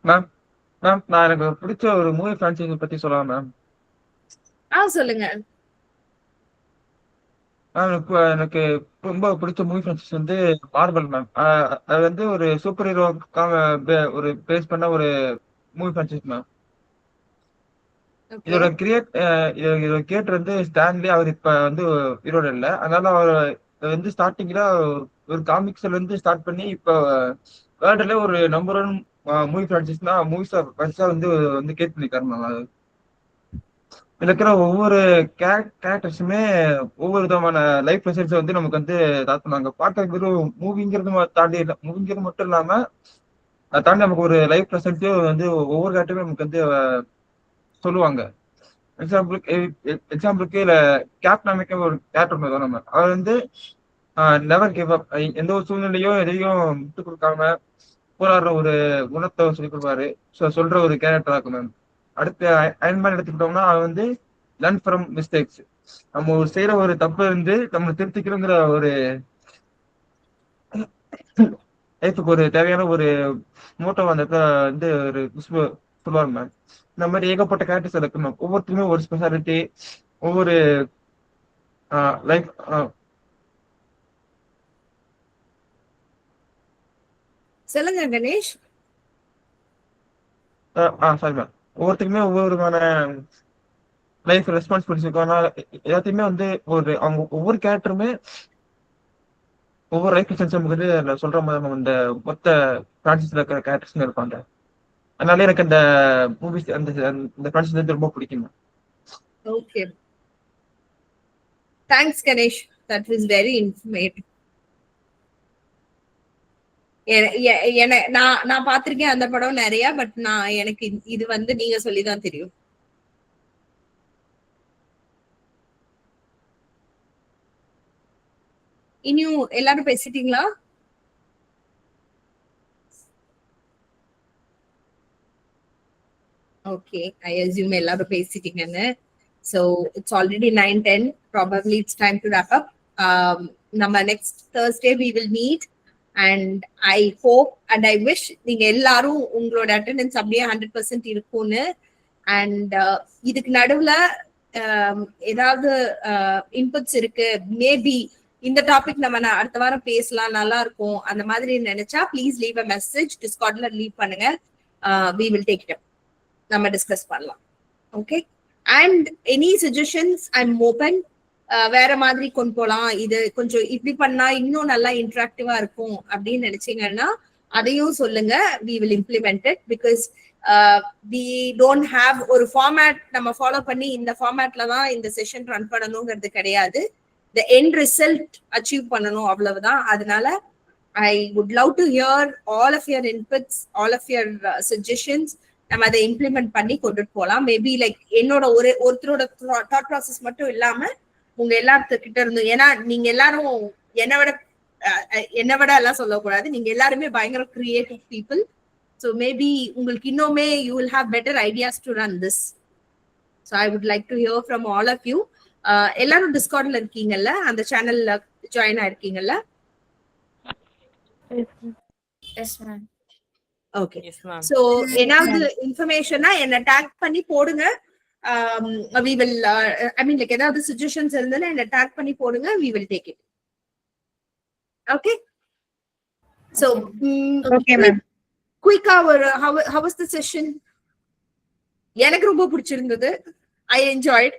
Ma'am நான் எனக்கு பிடிச்ச ஒரு மூவி ஃபிரான்ச்சைஸி பத்தி சொல்லலாம் மேம். சொல்லுங்க மேம். இப்போ எனக்கு ரொம்ப பிடிச்ச மூவி ஃபிரான்ச்சைஸி வந்து மார்வல் மேம். அது வந்து ஒரு சூப்பர் ஹீரோக்காக ஒரு பேஸ் பண்ண ஒரு மூவி ஃபிரான்ச்சைஸி மேம். இதோட கிரியேட்டர் வந்து ஸ்டான்லி. அவர் இப்ப வந்து ஹீரோட இல்ல. அதனால அவர் வந்து ஸ்டார்டிங்ல ஒரு காமிக்ஸ்ல இருந்து ஸ்டார்ட் பண்ணி இப்போ வேர்ல்டுல ஒரு நம்பர் 1 மூவி ஃபிரான்ச்சைஸ்னா மூவிஸா வந்து கேட் பண்ணிருக்காரு. இதுல இருக்கிற ஒவ்வொரு கேரக்டர்ஸுமே ஒவ்வொரு விதமான லைஃப் லெசன்ஸ் வந்து நமக்கு வந்து தாத்துனாங்க. பார்க்க வெறும் மூவிங்கிறது மட்டும் இல்லாம அதை தாண்டி நமக்கு ஒரு லைஃப் லெசன்ஸையும் வந்து ஒவ்வொரு கேரக்டருமே நமக்கு வந்து சொல்லுவாங்க. எக்ஸாம்பிளுக்கு இல்ல கேப்டன் அமெரிக்கா ஒரு கேரக்டர் நம்ம அவர் வந்து நெவர் கிவ் அப், எந்த ஒரு சூழ்நிலையும் எதையும் விட்டு கொடுக்காம போராடுற ஒரு குணத்தை சொல்லி கொடுப்பாரு. சொல்ற ஒரு கேரக்டரா இருக்கும் மேம். அடுத்து அயன்மேன் எடுத்துக்கிட்டோம்னா அவன் வந்து லேர்ன் ஃப்ரம் மிஸ்டேக்ஸ். நம்ம செய்யற ஒரு தப்பு இருந்து நம்ம திருத்திக்கணுங்கிற ஒரு லைஃபுக்கு ஒரு தேவையான ஒரு மோட்டோ அந்த வந்து ஒரு சொல்லுவாங்க மேம். இந்த மாதிரி ஏகப்பட்ட கேரக்டர்ஸ் இருக்கு மேம். ஒவ்வொருத்தருமே ஒரு ஸ்பெஷாலிட்டி, ஒவ்வொரு லைஃப் சொல்லுங்க கணேஷ். Sorry ma'am. ஒவ்வொருத்தருக்குமே ஒவ்வொரு விதமான லைஃப் ரெஸ்பான்சிபிலிட்டிஸ் இருக்கும். ஆனால் எல்லாத்தையுமே வந்து அவங்க ஒவ்வொரு கேரக்டருமே ஒவ்வொரு லைஃப் லெசன்ஸ் நமக்கு நான் சொல்ற மாதிரி நம்ம இந்த மொத்த பிரான்சிஸ்ல இருக்கிற கேரக்டர்ஸ் இருப்பாங்க. அதனால எனக்கு அந்த மூவிஸ் அந்த பிரான்சிஸ் வந்து ரொம்ப பிடிக்கும். Okay, thanks Ganesh, that was very informative. நான் பார்த்திருக்கேன் அந்த படம் நிறைய, பட் எனக்கு இது வந்து நீங்க சொல்லிதான் தெரியும். இனியும் எல்லாரும் பேசிட்டீங்களா? ஓகே, ஐ அஸ்யூம் எல்லாரும் பேசிட்டீங்கன்னு. So it's already 9:10. Probably it's time to wrap up. Nama next Thursday we will meet, and I hope and I wish நீங்க எல்லாரும் உங்களோட அட்டெண்டன்ஸ் அப்படியே 100% இருக்கும்னு. அண்ட் இதுக்கு நடுவுல ஏதாவது இன்புட்ஸ் இருக்கு, மேபி இந்த டாபிக் நம்ம அடுத்த வாரம் பேசலாம், நல்லா இருக்கும் அந்த மாதிரி நினைச்சா ப்ளீஸ் லீவ் அ மெசேஜ், டிஸ்கார்ட்ல லீவ் பண்ணுங்க. we will take it up, நம்ம டிஸ்கஸ் பண்ணலாம். Okay, and any suggestions I'm open. வேற மாதிரி கொண்டு போலாம், இது கொஞ்சம் இப்படி பண்ணா இன்னும் நல்லா இன்டராக்டிவா இருக்கும் அப்படின்னு நினைச்சீங்கன்னா அதையும் சொல்லுங்க. we will implement it because we don't have ஒரு ஃபார்மேட் நம்ம ஃபாலோ பண்ணி இந்த ஃபார்மேட்ல தான் இந்த செஷன் ரன் பண்ணணுங்கிறது கிடையாது. the end result achieve பண்ணணும், அவ்வளவுதான். அதனால I would love to hear all of your inputs, all of your suggestions. நம்ம அதை இம்ப்ளிமெண்ட் பண்ணி கொண்டுட்டு போகலாம். மேபி லைக் என்னோட ஒருத்தரோட தாட் ப்ராசஸ் மட்டும் இல்லாம உங்க எல்லாத்துக்கிட்ட இருந்து, ஏன்னா நீங்க எல்லாரும் என்னை விட எல்லாம் சொல்லக்கூடாது, நீங்க எல்லாருமே பயங்கர கிரியேட்டிவ் பீப்புள். ஸோ மேபி உங்களுக்கு இன்னுமே you will have better ideas to run this. So I would like to hear from all of you. எல்லாரும் டிஸ்கார்ட்ல இருக்கீங்கல்ல, அந்த சேனல்ல ஜாயின் ஆயிருக்கீங்கல்ல? ஓகே, சோ ஏதாவது இன்ஃபர்மேஷனா என்ன டாக் பண்ணி போடுங்க. we will I mean like ஏதாவது சஜஷன்ஸ் இருந்தா என்ன டாக் பண்ணி போடுங்க, we will take it. okay, so okay ma'am, quick hour, how was the session? எனக்கு ரொம்ப பிடிச்சிருந்தது. I enjoyed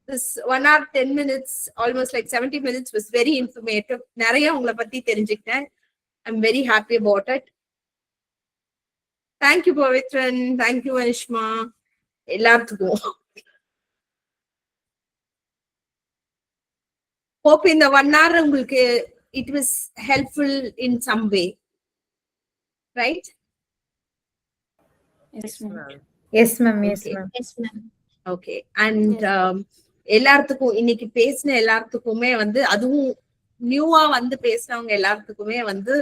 this 1 hour 10 minutes, almost like 70 minutes was very informative. நிறைய உங்களை பத்தி தெரிஞ்சுக்கிட்டேன். I'm very happy about it. Thank you Pavitran, thank you Anishma, எல்லாத்துக்கும். hope in the 1 hour உங்களுக்கு it was helpful in some way, right? yes ma'am, yes ma'am, yes Okay. ma'am, Yes, ma'am. Okay, and எல்லாத்துக்கும் இன்னைக்கு பேசின எல்லாத்துக்குமே வந்து, அதுவும் நியூவா வந்து பேசினவங்க எல்லாத்துக்குமே வந்து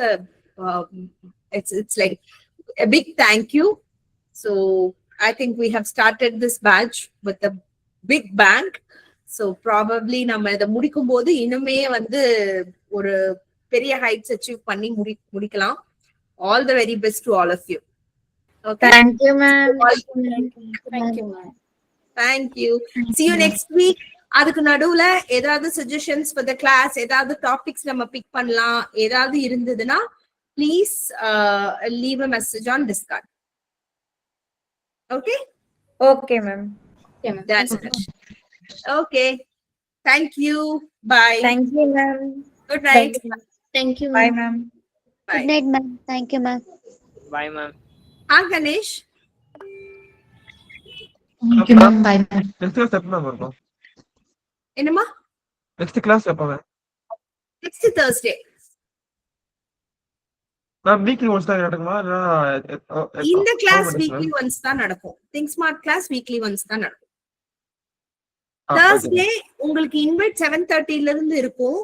it's like a big thank you. So I think we have started this batch with a big bang. So probably நம்ம இதை முடிக்கும் போது இன்னுமே வந்து ஒரு பெரிய heights achieve பண்ணி முடிக்கலாம். All the very best to all of you. Okay, thank you ma'am, Thank you, ma'am. thank you. See you next week. அதுக்கு நடுவுல ஏதாவது சஜஷன்ஸ் ஃபார் த கிளாஸ், ஏதாவது டாபிக்ஸ் நம்ம பிக் பண்ணலாம், ஏதாவது இருந்ததுன்னா please leave a message on discord. Okay, okay ma'am, okay, thank you, bye. thank you ma'am, Good night. Thank you, bye ma'am. ma'am, Good night ma'am, thank you ma'am. Bye, ma'am. Ganesh, Thank you ma'am, bye ma'am. Next class எப்போ ma'am இருக்கும்? என்னமா? Next class எப்போ ma'am? Next Thursday. Ma'am weekly once தான் நடக்குமா? இந்த class weekly once தான் நடக்கும். Think smart class weekly once தான் நடக்கும். Thursday உங்களுக்கு இன்வைட் 7:30 இருந்து இருக்கும்.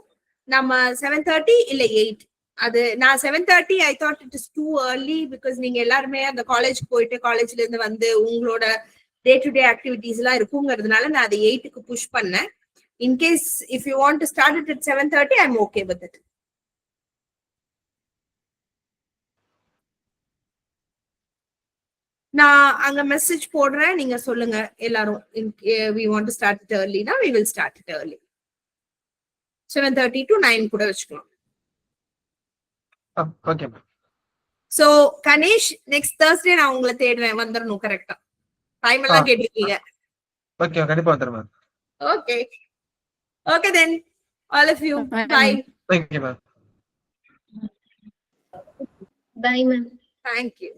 நம்ம 7:30 இல்ல 8. அது நான் 7:30 I thought it is too early because நீங்க எல்லாருமே அந்த காலேஜ் போயிட்டு காலேஜ்ல இருந்து வந்து உங்களோட டே டு டே ஆக்டிவிட்டீஸ் எல்லாம் இருக்குங்கிறதுனால நான் அதை 8க்கு புஷ் பண்ணேன். In case if you want to start it at 7:30 I'm okay with it. நான் அங்க மெசேஜ் போடுறேன், நீங்க சொல்லுங்க எல்லாரும். we want to start it early na we will start it early. 7:30 to 9 கூட வச்சுக்கலாம். Okay ma'am. So Ganesh next Thursday நான் உங்களை தேடுவேன், வந்துடணும் கரெக்டா. டைம் எல்லாம் கேட்டிருக்கீங்க. ஓகே கண்டிப்பா வந்துடுறேன் ma'am. Okay okay then all of you bye. Thank you ma'am. Bye, ma'am. Thank you.